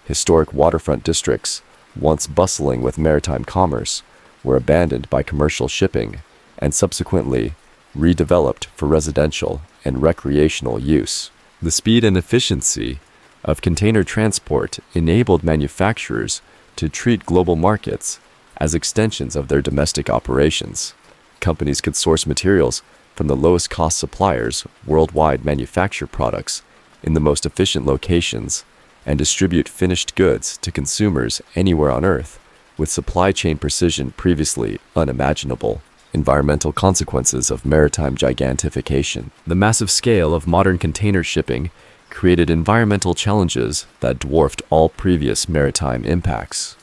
Historic waterfront districts, once bustling with maritime commerce, were abandoned by commercial shipping and subsequently redeveloped for residential and recreational use. The speed and efficiency of container transport enabled manufacturers to treat global markets as extensions of their domestic operations. Companies could source materials from the lowest cost suppliers worldwide, manufacture products in the most efficient locations, and distribute finished goods to consumers anywhere on Earth with supply chain precision previously unimaginable. Environmental consequences of maritime gigantification. The massive scale of modern container shipping created environmental challenges that dwarfed all previous maritime impacts.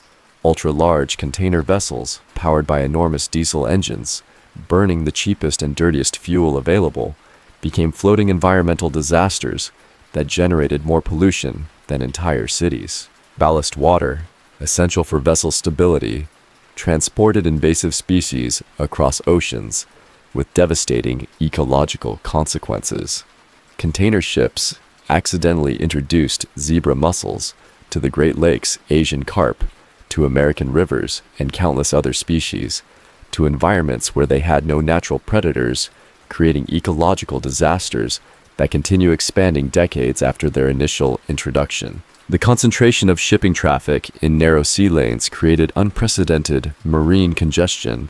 Ultra-large container vessels, powered by enormous diesel engines, burning the cheapest and dirtiest fuel available, became floating environmental disasters that generated more pollution than entire cities. Ballast water, essential for vessel stability, transported invasive species across oceans with devastating ecological consequences. Container ships accidentally introduced zebra mussels to the Great Lakes, Asian carp, to American rivers and countless other species, to environments where they had no natural predators, creating ecological disasters that continue expanding decades after their initial introduction. The concentration of shipping traffic in narrow sea lanes created unprecedented marine congestion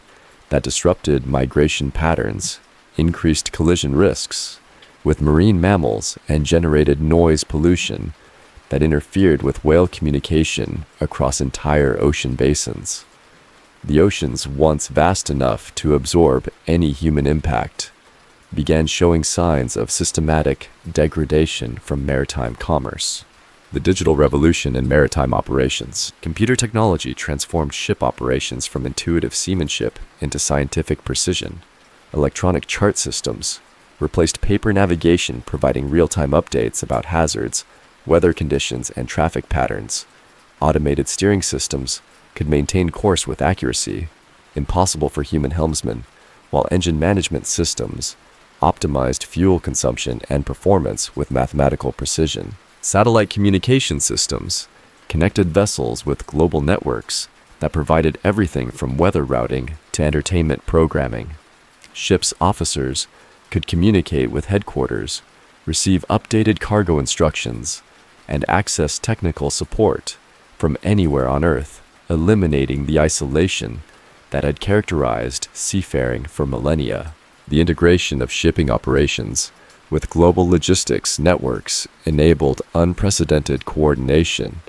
that disrupted migration patterns, increased collision risks with marine mammals, and generated noise pollution that interfered with whale communication across entire ocean basins. The oceans, once vast enough to absorb any human impact, began showing signs of systematic degradation from maritime commerce. The digital revolution in maritime operations. Computer technology transformed ship operations from intuitive seamanship into scientific precision. Electronic chart systems replaced paper navigation, providing real-time updates about hazards, weather conditions, and traffic patterns. Automated steering systems could maintain course with accuracy, impossible for human helmsmen, while engine management systems optimized fuel consumption and performance with mathematical precision. Satellite communication systems connected vessels with global networks that provided everything from weather routing to entertainment programming. Ships' officers could communicate with headquarters, receive updated cargo instructions, and access technical support from anywhere on Earth, eliminating the isolation that had characterized seafaring for millennia. The integration of shipping operations with global logistics networks enabled unprecedented coordination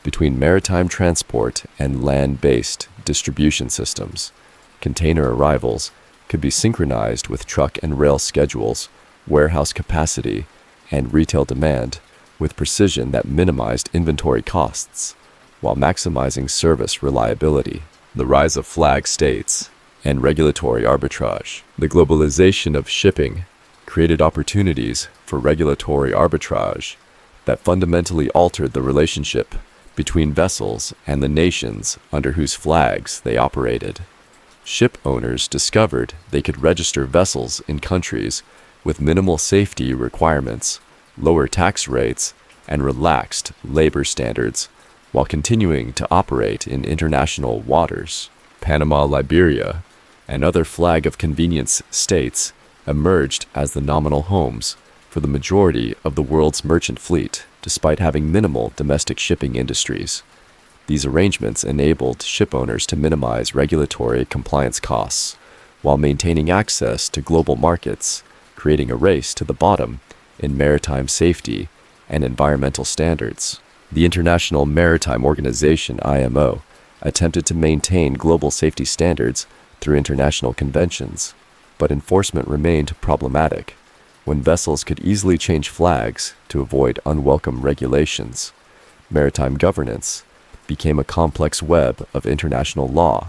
between maritime transport and land-based distribution systems. Container arrivals could be synchronized with truck and rail schedules, warehouse capacity, and retail demand with precision that minimized inventory costs while maximizing service reliability. The rise of flag states and regulatory arbitrage. The globalization of shipping created opportunities for regulatory arbitrage that fundamentally altered the relationship between vessels and the nations under whose flags they operated. Ship owners discovered they could register vessels in countries with minimal safety requirements, lower tax rates, and relaxed labor standards while continuing to operate in international waters. Panama, Liberia, and other flag of convenience states emerged as the nominal homes for the majority of the world's merchant fleet, despite having minimal domestic shipping industries. These arrangements enabled ship owners to minimize regulatory compliance costs while maintaining access to global markets, creating a race to the bottom in maritime safety and environmental standards. The International Maritime Organization, IMO, attempted to maintain global safety standards through international conventions, but enforcement remained problematic when vessels could easily change flags to avoid unwelcome regulations. Maritime governance became a complex web of international law,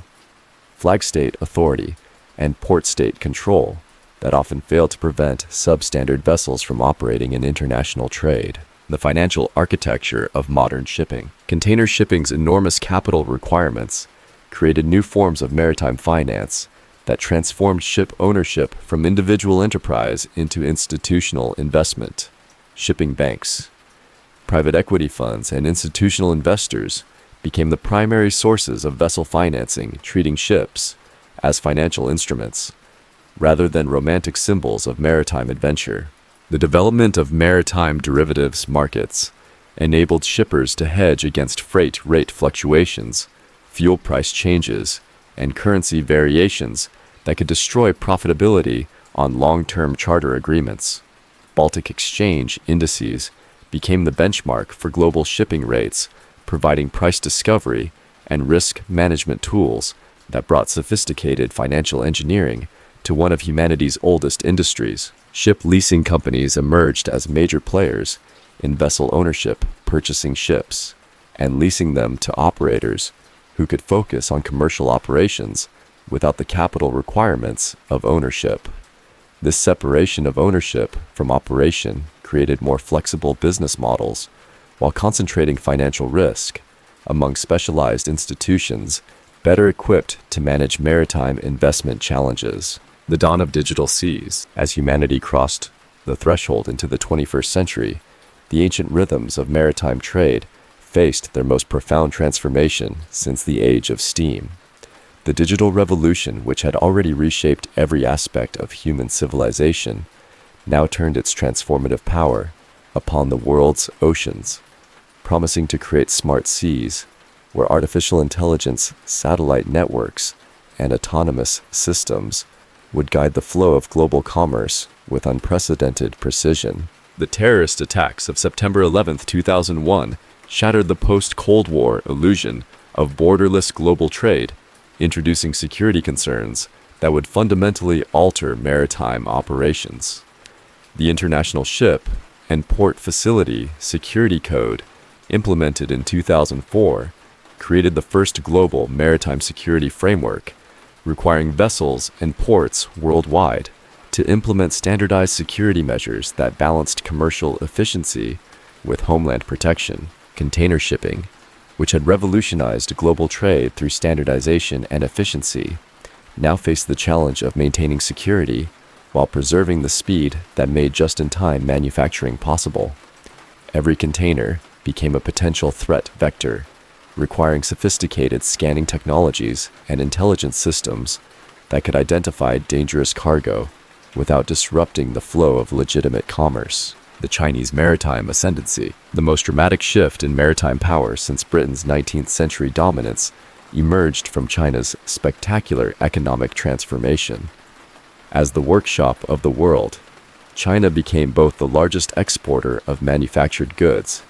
flag state authority, and port state control that often failed to prevent substandard vessels from operating in international trade. The financial architecture of modern shipping. Container shipping's enormous capital requirements created new forms of maritime finance that transformed ship ownership from individual enterprise into institutional investment. Shipping banks, private equity funds, and institutional investors became the primary sources of vessel financing, treating ships as financial instruments rather than romantic symbols of maritime adventure. The development of maritime derivatives markets enabled shippers to hedge against freight rate fluctuations, fuel price changes, and currency variations that could destroy profitability on long-term charter agreements. Baltic Exchange indices became the benchmark for global shipping rates, providing price discovery and risk management tools that brought sophisticated financial engineering to one of humanity's oldest industries. Ship leasing companies emerged as major players in vessel ownership, purchasing ships, and leasing them to operators who could focus on commercial operations without the capital requirements of ownership. This separation of ownership from operation created more flexible business models while concentrating financial risk among specialized institutions better equipped to manage maritime investment challenges. The dawn of digital seas. As humanity crossed the threshold into the 21st century, the ancient rhythms of maritime trade faced their most profound transformation since the age of steam. The digital revolution, which had already reshaped every aspect of human civilization, now turned its transformative power upon the world's oceans, promising to create smart seas where artificial intelligence, satellite networks, and autonomous systems would guide the flow of global commerce with unprecedented precision. The terrorist attacks of September 11, 2001 shattered the post-Cold War illusion of borderless global trade, introducing security concerns that would fundamentally alter maritime operations. The International Ship and Port Facility Security Code, implemented in 2004, created the first global maritime security framework, requiring vessels and ports worldwide to implement standardized security measures that balanced commercial efficiency with homeland protection. Container shipping, which had revolutionized global trade through standardization and efficiency, now faced the challenge of maintaining security while preserving the speed that made just-in-time manufacturing possible. Every container became a potential threat vector, requiring sophisticated scanning technologies and intelligence systems that could identify dangerous cargo without disrupting the flow of legitimate commerce. The Chinese maritime ascendancy. The most dramatic shift in maritime power since Britain's 19th century dominance emerged from China's spectacular economic transformation. As the workshop of the world, China became both the largest exporter of manufactured goods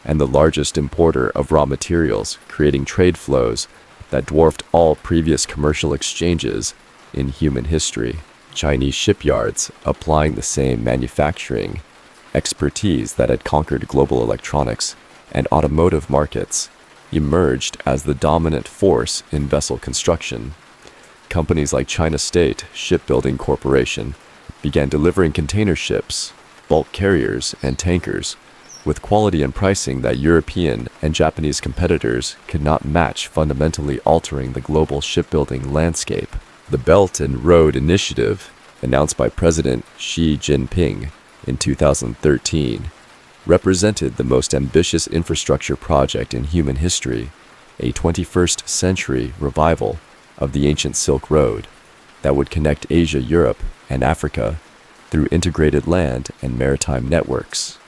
and the largest importer of raw materials, creating trade flows that dwarfed all previous commercial exchanges in human history. Chinese shipyards, applying the same manufacturing expertise that had conquered global electronics and automotive markets, emerged as the dominant force in vessel construction. Companies like China State Shipbuilding Corporation began delivering container ships, bulk carriers, and tankers with quality and pricing that European and Japanese competitors could not match, fundamentally altering the global shipbuilding landscape. The Belt and Road Initiative, announced by President Xi Jinping in 2013, represented the most ambitious infrastructure project in human history, a 21st century revival of the ancient Silk Road that would connect Asia, Europe, and Africa through integrated land and maritime networks.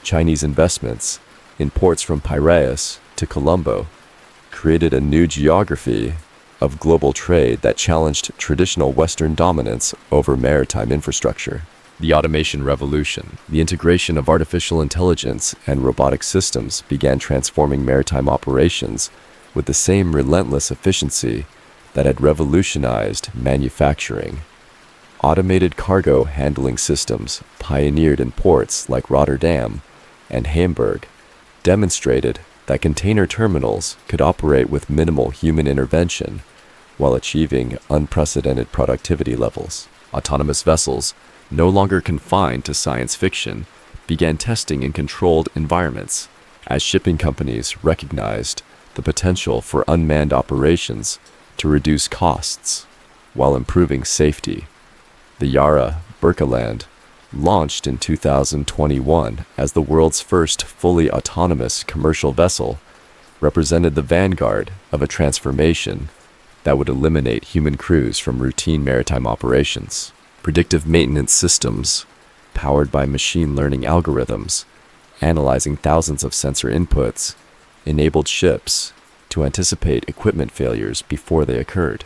Chinese investments in ports from Piraeus to Colombo created a new geography of global trade that challenged traditional Western dominance over maritime infrastructure. The automation revolution. The integration of artificial intelligence and robotic systems began transforming maritime operations with the same relentless efficiency that had revolutionized manufacturing. Automated cargo handling systems, pioneered in ports like Rotterdam and Hamburg, demonstrated that container terminals could operate with minimal human intervention while achieving unprecedented productivity levels. Autonomous vessels, no longer confined to science fiction, began testing in controlled environments as shipping companies recognized the potential for unmanned operations to reduce costs while improving safety. The Yara Birkeland, launched in 2021 as the world's first fully autonomous commercial vessel, represented the vanguard of a transformation that would eliminate human crews from routine maritime operations. Predictive maintenance systems, powered by machine learning algorithms, analyzing thousands of sensor inputs, enabled ships to anticipate equipment failures before they occurred.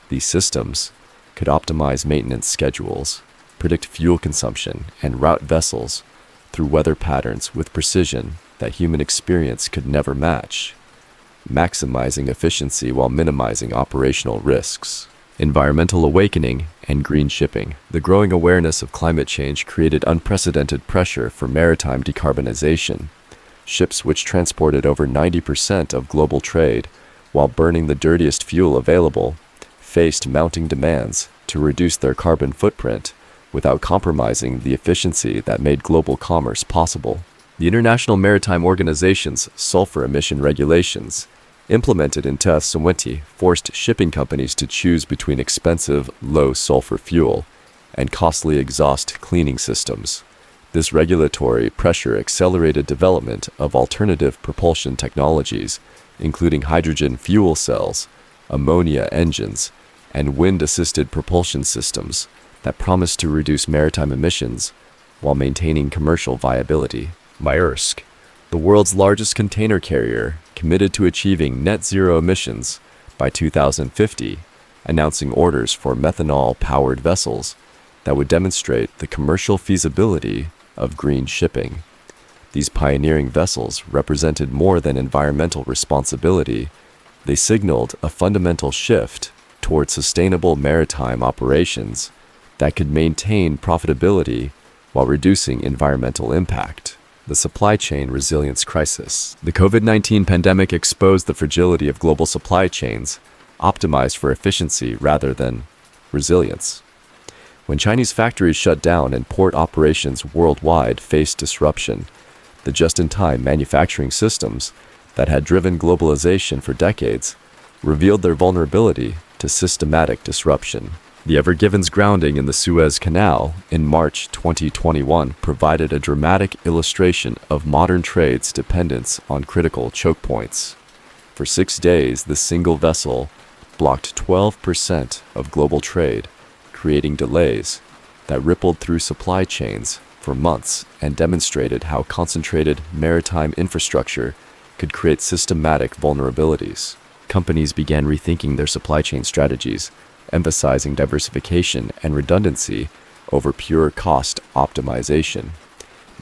These systems could optimize maintenance schedules, predict fuel consumption, and route vessels through weather patterns with precision that human experience could never match. maximizing efficiency while minimizing operational risks. Environmental awakening and green shipping. The growing awareness of climate change created unprecedented pressure for maritime decarbonization. Ships which transported over 90% of global trade, while burning the dirtiest fuel available, faced mounting demands to reduce their carbon footprint without compromising the efficiency that made global commerce possible. The International Maritime Organization's sulfur emission regulations, implemented in 2020, forced shipping companies to choose between expensive, low-sulfur fuel and costly exhaust cleaning systems. This regulatory pressure accelerated development of alternative propulsion technologies, including hydrogen fuel cells, ammonia engines, and wind-assisted propulsion systems that promise to reduce maritime emissions while maintaining commercial viability. Maersk, the world's largest container carrier, committed to achieving net zero emissions by 2050, announcing orders for methanol-powered vessels that would demonstrate the commercial feasibility of green shipping. These pioneering vessels represented more than environmental responsibility. They signaled a fundamental shift toward sustainable maritime operations that could maintain profitability while reducing environmental impact. The supply chain resilience crisis. The COVID-19 pandemic exposed the fragility of global supply chains, optimized for efficiency rather than resilience. When Chinese factories shut down and port operations worldwide faced disruption, the just-in-time manufacturing systems that had driven globalization for decades revealed their vulnerability to systematic disruption. The Ever Given's grounding in the Suez Canal in March 2021 provided a dramatic illustration of modern trade's dependence on critical choke points. For 6 days, the single vessel blocked 12% of global trade, creating delays that rippled through supply chains for months and demonstrated how concentrated maritime infrastructure could create systematic vulnerabilities. Companies began rethinking their supply chain strategies, emphasizing diversification and redundancy over pure cost optimization.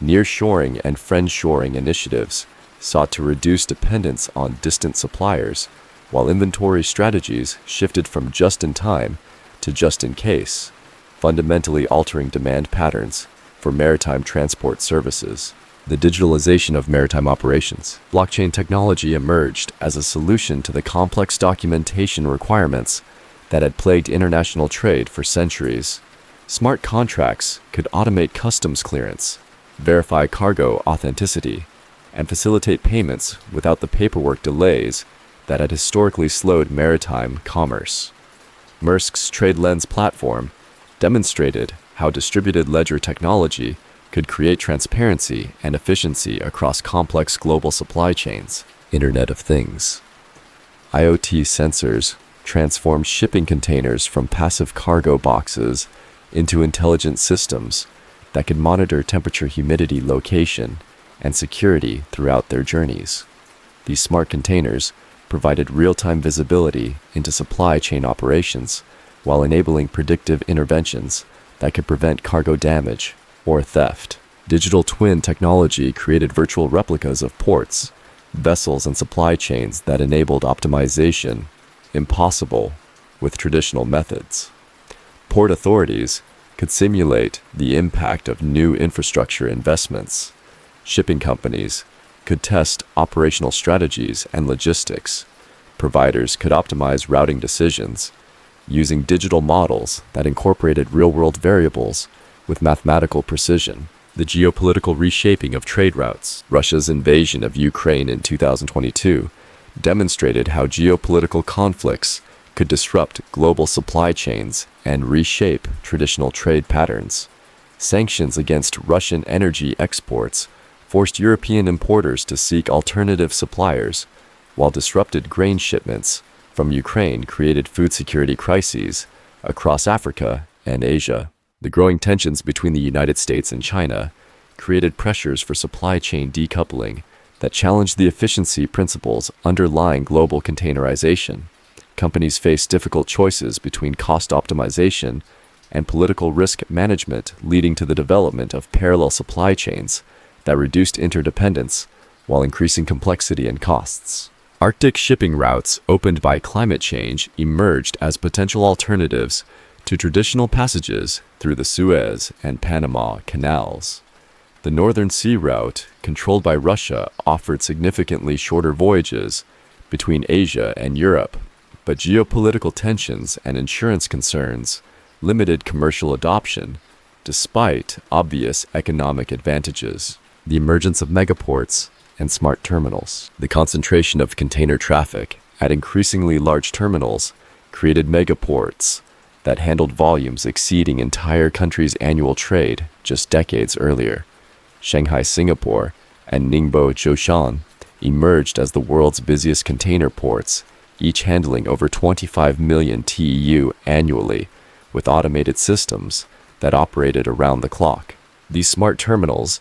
Nearshoring and friendshoring initiatives sought to reduce dependence on distant suppliers, while inventory strategies shifted from just-in-time to just-in-case, fundamentally altering demand patterns for maritime transport services. The digitalization of maritime operations. Blockchain technology emerged as a solution to the complex documentation requirements that had plagued international trade for centuries. Smart contracts could automate customs clearance, verify cargo authenticity, and facilitate payments without the paperwork delays that had historically slowed maritime commerce. Maersk's TradeLens platform demonstrated how distributed ledger technology could create transparency and efficiency across complex global supply chains. Internet of Things. IoT sensors transformed shipping containers from passive cargo boxes into intelligent systems that could monitor temperature, humidity, location, and security throughout their journeys. These smart containers provided real-time visibility into supply chain operations while enabling predictive interventions that could prevent cargo damage or theft. Digital twin technology created virtual replicas of ports, vessels, and supply chains that enabled optimization impossible with traditional methods. Port authorities could simulate the impact of new infrastructure investments. Shipping companies could test operational strategies and logistics. Providers could optimize routing decisions using digital models that incorporated real-world variables with mathematical precision. The geopolitical reshaping of trade routes. Russia's invasion of Ukraine in 2022 demonstrated how geopolitical conflicts could disrupt global supply chains and reshape traditional trade patterns. Sanctions against Russian energy exports forced European importers to seek alternative suppliers, while disrupted grain shipments from Ukraine created food security crises across Africa and Asia. The growing tensions between the United States and China created pressures for supply chain decoupling that challenged the efficiency principles underlying global containerization. Companies faced difficult choices between cost optimization and political risk management, leading to the development of parallel supply chains that reduced interdependence while increasing complexity and costs. Arctic shipping routes opened by climate change emerged as potential alternatives to traditional passages through the Suez and Panama canals. The Northern Sea Route, controlled by Russia, offered significantly shorter voyages between Asia and Europe, but geopolitical tensions and insurance concerns limited commercial adoption, despite obvious economic advantages. The emergence of megaports and smart terminals. The concentration of container traffic at increasingly large terminals created megaports that handled volumes exceeding entire countries' annual trade just decades earlier. Shanghai, Singapore, and Ningbo, Zhoushan emerged as the world's busiest container ports, each handling over 25 million TEU annually, with automated systems that operated around the clock. These smart terminals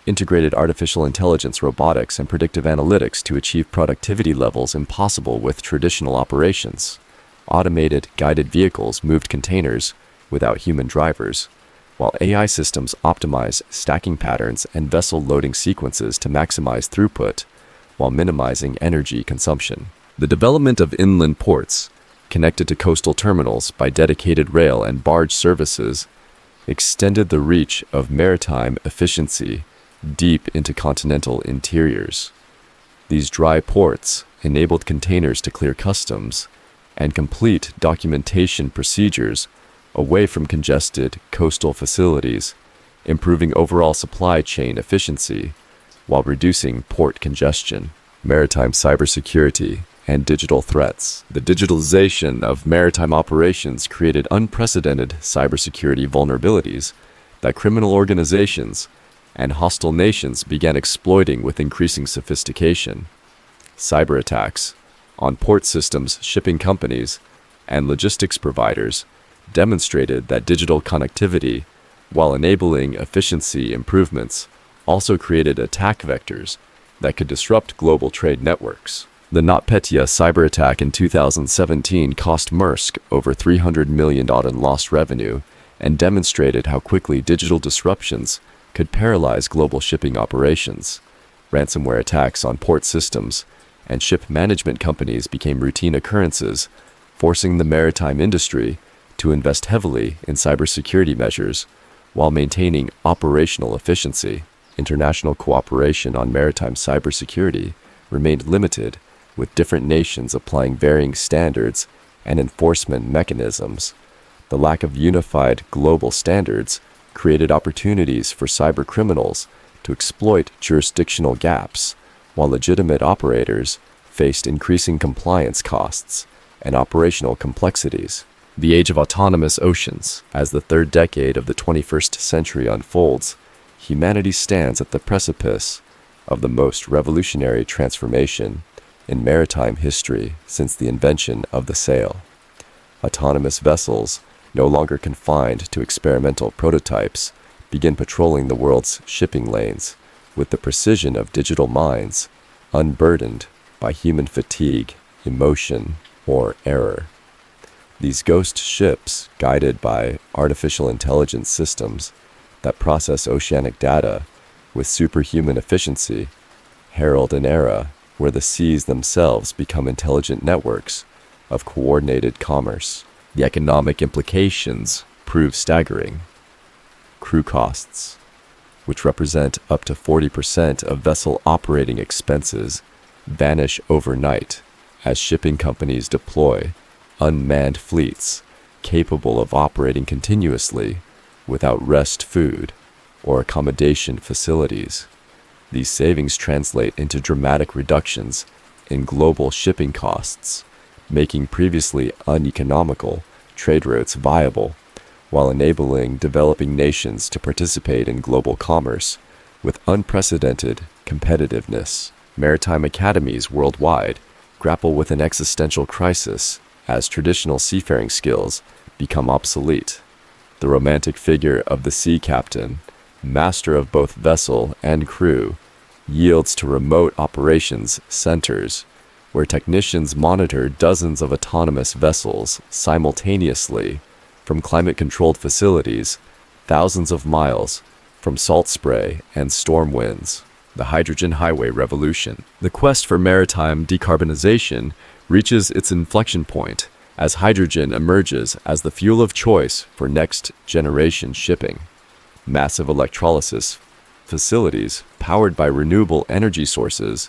integrated artificial intelligence, robotics, and predictive analytics to achieve productivity levels impossible with traditional operations. Automated, guided vehicles moved containers without human drivers, while AI systems optimized stacking patterns and vessel loading sequences to maximize throughput while minimizing energy consumption. The development of inland ports, connected to coastal terminals by dedicated rail and barge services, extended the reach of maritime efficiency deep into continental interiors. These dry ports enabled containers to clear customs and complete documentation procedures away from congested coastal facilities, improving overall supply chain efficiency while reducing port congestion. Maritime cybersecurity and digital threats. The digitalization of maritime operations created unprecedented cybersecurity vulnerabilities that criminal organizations and hostile nations began exploiting with increasing sophistication. Cyber attacks on port systems, shipping companies, and logistics providers demonstrated that digital connectivity, while enabling efficiency improvements, also created attack vectors that could disrupt global trade networks. The NotPetya cyber attack in 2017 cost Maersk over $300 million in lost revenue and demonstrated how quickly digital disruptions could paralyze global shipping operations. Ransomware attacks on port systems and ship management companies became routine occurrences, forcing the maritime industry to invest heavily in cybersecurity measures while maintaining operational efficiency. International cooperation on maritime cybersecurity remained limited, with different nations applying varying standards and enforcement mechanisms. The lack of unified global standards created opportunities for cyber criminals to exploit jurisdictional gaps, while legitimate operators faced increasing compliance costs and operational complexities. The age of autonomous oceans. As the third decade of the 21st century unfolds, humanity stands at the precipice of the most revolutionary transformation in maritime history since the invention of the sail. Autonomous vessels, no longer confined to experimental prototypes, begin patrolling the world's shipping lanes with the precision of digital minds, unburdened by human fatigue, emotion, or error. These ghost ships, guided by artificial intelligence systems that process oceanic data with superhuman efficiency, herald an era where the seas themselves become intelligent networks of coordinated commerce. The economic implications prove staggering. Crew costs, which represent up to 40% of vessel operating expenses, vanish overnight as shipping companies deploy unmanned fleets capable of operating continuously without rest food or accommodation facilities. These savings translate into dramatic reductions in global shipping costs, making previously uneconomical trade routes viable, while enabling developing nations to participate in global commerce with unprecedented competitiveness. Maritime academies worldwide grapple with an existential crisis as traditional seafaring skills become obsolete. The romantic figure of the sea captain, master of both vessel and crew, yields to remote operations centers where technicians monitor dozens of autonomous vessels simultaneously from climate-controlled facilities thousands of miles from salt spray and storm winds. the hydrogen highway revolution. The quest for maritime decarbonization reaches its inflection point as hydrogen emerges as the fuel of choice for next-generation shipping. Massive electrolysis facilities, powered by renewable energy sources,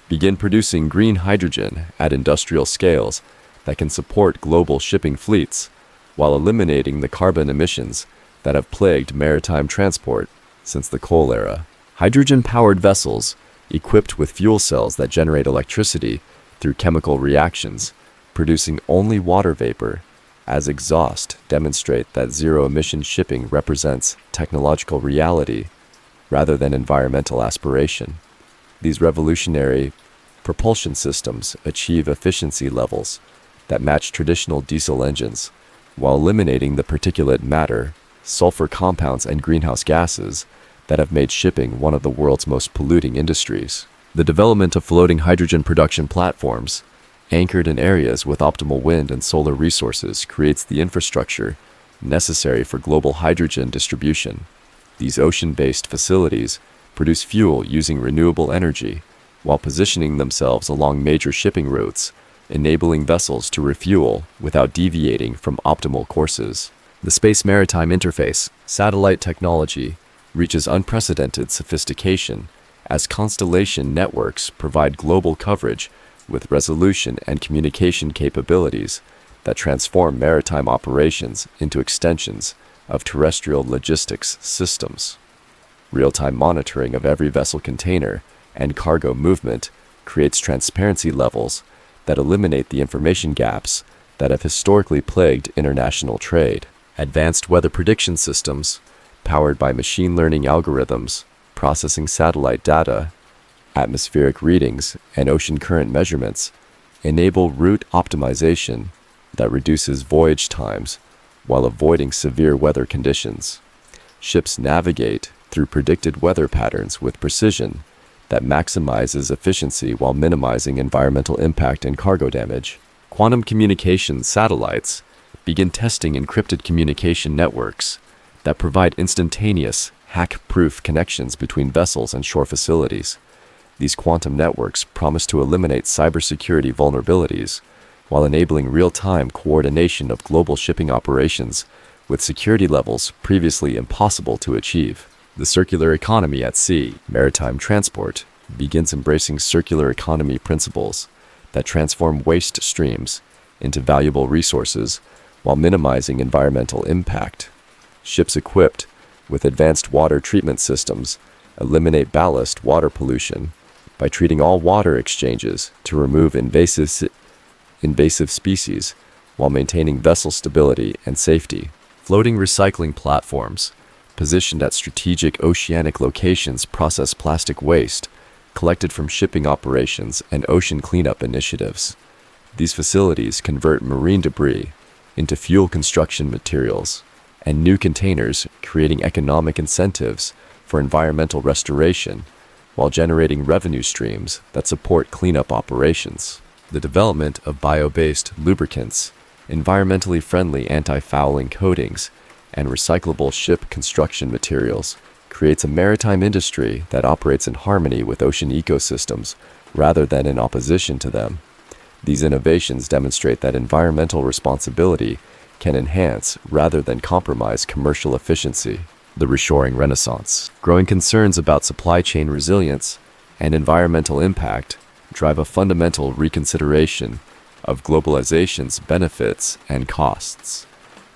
begin producing green hydrogen at industrial scales that can support global shipping fleets while eliminating the carbon emissions that have plagued maritime transport since the coal era. Hydrogen-powered vessels, equipped with fuel cells that generate electricity through chemical reactions, producing only water vapor as exhaust, demonstrate that zero-emission shipping represents technological reality rather than environmental aspiration. These revolutionary propulsion systems achieve efficiency levels that match traditional diesel engines, while eliminating the particulate matter, sulfur compounds, and greenhouse gases that have made shipping one of the world's most polluting industries. The development of floating hydrogen production platforms, anchored in areas with optimal wind and solar resources, creates the infrastructure necessary for global hydrogen distribution. These ocean-based facilities produce fuel using renewable energy while positioning themselves along major shipping routes, enabling vessels to refuel without deviating from optimal courses. The space maritime interface, satellite technology, reaches unprecedented sophistication as constellation networks provide global coverage with resolution and communication capabilities that transform maritime operations into extensions of terrestrial logistics systems. Real-time monitoring of every vessel container and cargo movement creates transparency levels that eliminate the information gaps that have historically plagued international trade. Advanced weather prediction systems, powered by machine learning algorithms, processing satellite data, atmospheric readings, and ocean current measurements, enable route optimization that reduces voyage times while avoiding severe weather conditions. Ships navigate through predicted weather patterns with precision that maximizes efficiency while minimizing environmental impact and cargo damage. Quantum communication satellites begin testing encrypted communication networks that provide instantaneous, hack-proof connections between vessels and shore facilities. These quantum networks promise to eliminate cybersecurity vulnerabilities while enabling real-time coordination of global shipping operations with security levels previously impossible to achieve. The circular economy at sea, maritime transport, begins embracing circular economy principles that transform waste streams into valuable resources while minimizing environmental impact. Ships equipped with advanced water treatment systems eliminate ballast water pollution by treating all water exchanges to remove invasive species while maintaining vessel stability and safety. Floating recycling platforms, positioned at strategic oceanic locations, process plastic waste collected from shipping operations and ocean cleanup initiatives. These facilities convert marine debris into fuel construction materials and new containers, creating economic incentives for environmental restoration while generating revenue streams that support cleanup operations. The development of bio-based lubricants, environmentally friendly anti-fouling coatings, and recyclable ship construction materials creates a maritime industry that operates in harmony with ocean ecosystems rather than in opposition to them. These innovations demonstrate that environmental responsibility can enhance rather than compromise commercial efficiency. The reshoring renaissance. Growing concerns about supply chain resilience and environmental impact drive a fundamental reconsideration of globalization's benefits and costs.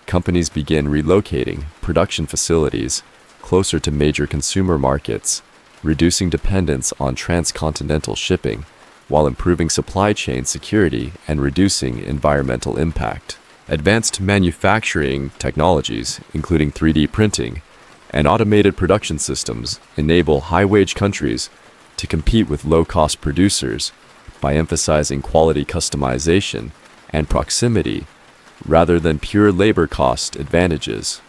Companies begin relocating production facilities closer to major consumer markets, reducing dependence on transcontinental shipping while improving supply chain security and reducing environmental impact. Advanced manufacturing technologies, including 3D printing and automated production systems, enable high-wage countries to compete with low-cost producers by emphasizing quality customization and proximity rather than pure labor cost advantages.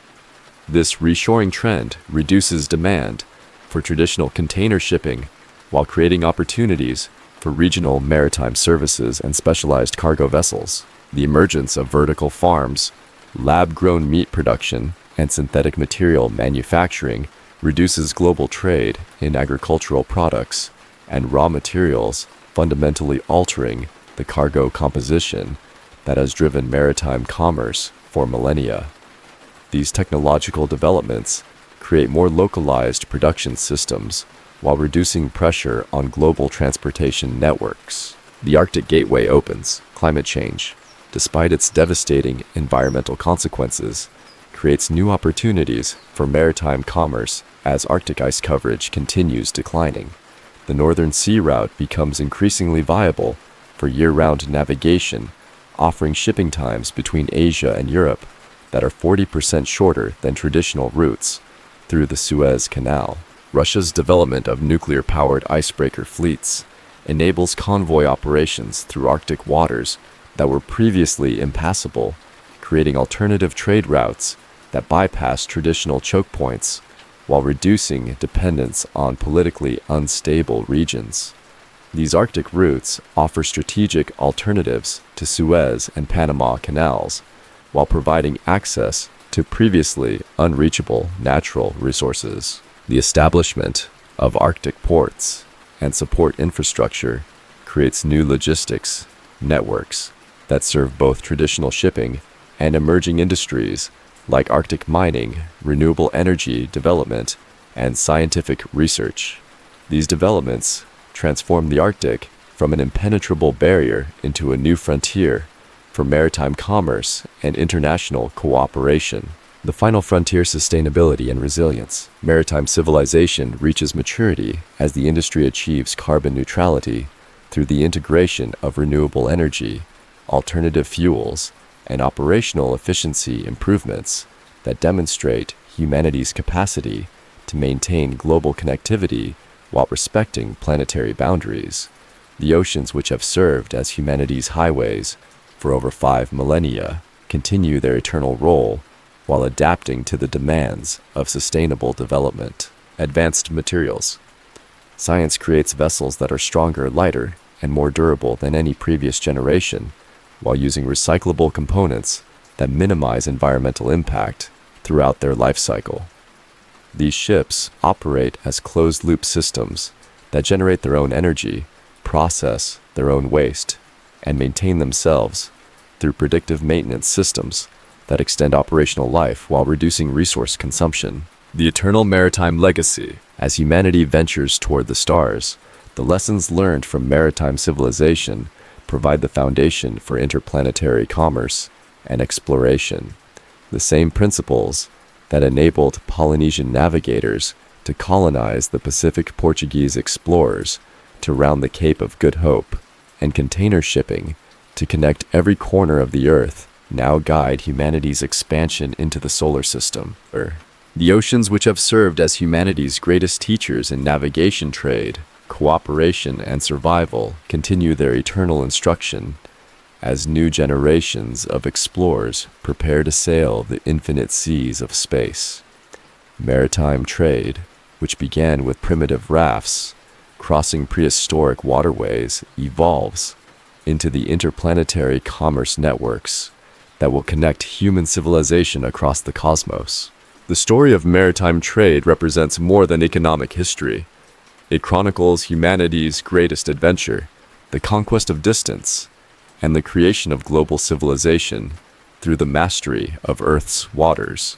This reshoring trend reduces demand for traditional container shipping while creating opportunities for regional maritime services and specialized cargo vessels. The emergence of vertical farms, lab-grown meat production, and synthetic material manufacturing reduces global trade in agricultural products and raw materials, fundamentally altering the cargo composition that has driven maritime commerce for millennia. These technological developments create more localized production systems while reducing pressure on global transportation networks. The Arctic Gateway opens. Climate change, despite its devastating environmental consequences, creates new opportunities for maritime commerce as Arctic ice coverage continues declining. The Northern Sea Route becomes increasingly viable for year-round navigation, offering shipping times between Asia and Europe that are 40% shorter than traditional routes through the Suez Canal. Russia's development of nuclear-powered icebreaker fleets enables convoy operations through Arctic waters that were previously impassable, creating alternative trade routes that bypass traditional choke points while reducing dependence on politically unstable regions. These Arctic routes offer strategic alternatives to Suez and Panama canals, while providing access to previously unreachable natural resources. The establishment of Arctic ports and support infrastructure creates new logistics networks that serve both traditional shipping and emerging industries like Arctic mining, renewable energy development, and scientific research. These developments transform the Arctic from an impenetrable barrier into a new frontier for maritime commerce and international cooperation. The final frontier: sustainability and resilience. Maritime civilization reaches maturity as the industry achieves carbon neutrality through the integration of renewable energy, alternative fuels, and operational efficiency improvements that demonstrate humanity's capacity to maintain global connectivity while respecting planetary boundaries. The oceans, which have served as humanity's highways for over 5 millennia, continue their eternal role while adapting to the demands of sustainable development. Advanced materials. Science creates vessels that are stronger, lighter, and more durable than any previous generation, while using recyclable components that minimize environmental impact throughout their life cycle. These ships operate as closed-loop systems that generate their own energy, process their own waste, and maintain themselves through predictive maintenance systems that extend operational life while reducing resource consumption. The eternal maritime legacy. As humanity ventures toward the stars, the lessons learned from maritime civilization provide the foundation for interplanetary commerce and exploration. The same principles that enabled Polynesian navigators to colonize the Pacific Portuguese explorers to round the Cape of Good Hope, and container shipping to connect every corner of the Earth now guide humanity's expansion into the solar system. The oceans, which have served as humanity's greatest teachers in navigation, trade, cooperation, and survival, continue their eternal instruction as new generations of explorers prepare to sail the infinite seas of space. Maritime trade, which began with primitive rafts crossing prehistoric waterways, evolves into the interplanetary commerce networks that will connect human civilization across the cosmos. The story of maritime trade represents more than economic history. It chronicles humanity's greatest adventure, the conquest of distance, and the creation of global civilization through the mastery of Earth's waters.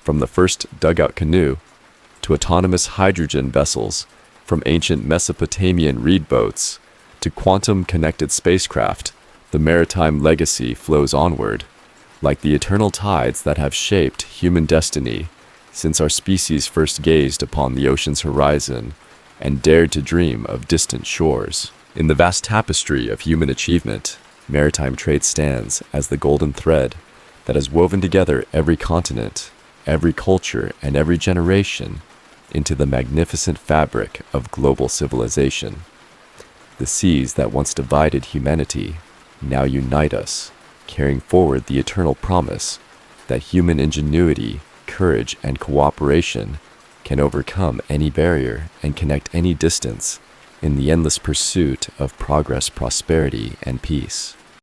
From the first dugout canoe to autonomous hydrogen vessels, from ancient Mesopotamian reed boats to quantum-connected spacecraft, the maritime legacy flows onward, like the eternal tides that have shaped human destiny since our species first gazed upon the ocean's horizon and dared to dream of distant shores. In the vast tapestry of human achievement, maritime trade stands as the golden thread that has woven together every continent, every culture, and every generation into the magnificent fabric of global civilization. The seas that once divided humanity now unite us, carrying forward the eternal promise that human ingenuity, courage, and cooperation can overcome any barrier and connect any distance in the endless pursuit of progress, prosperity, and peace.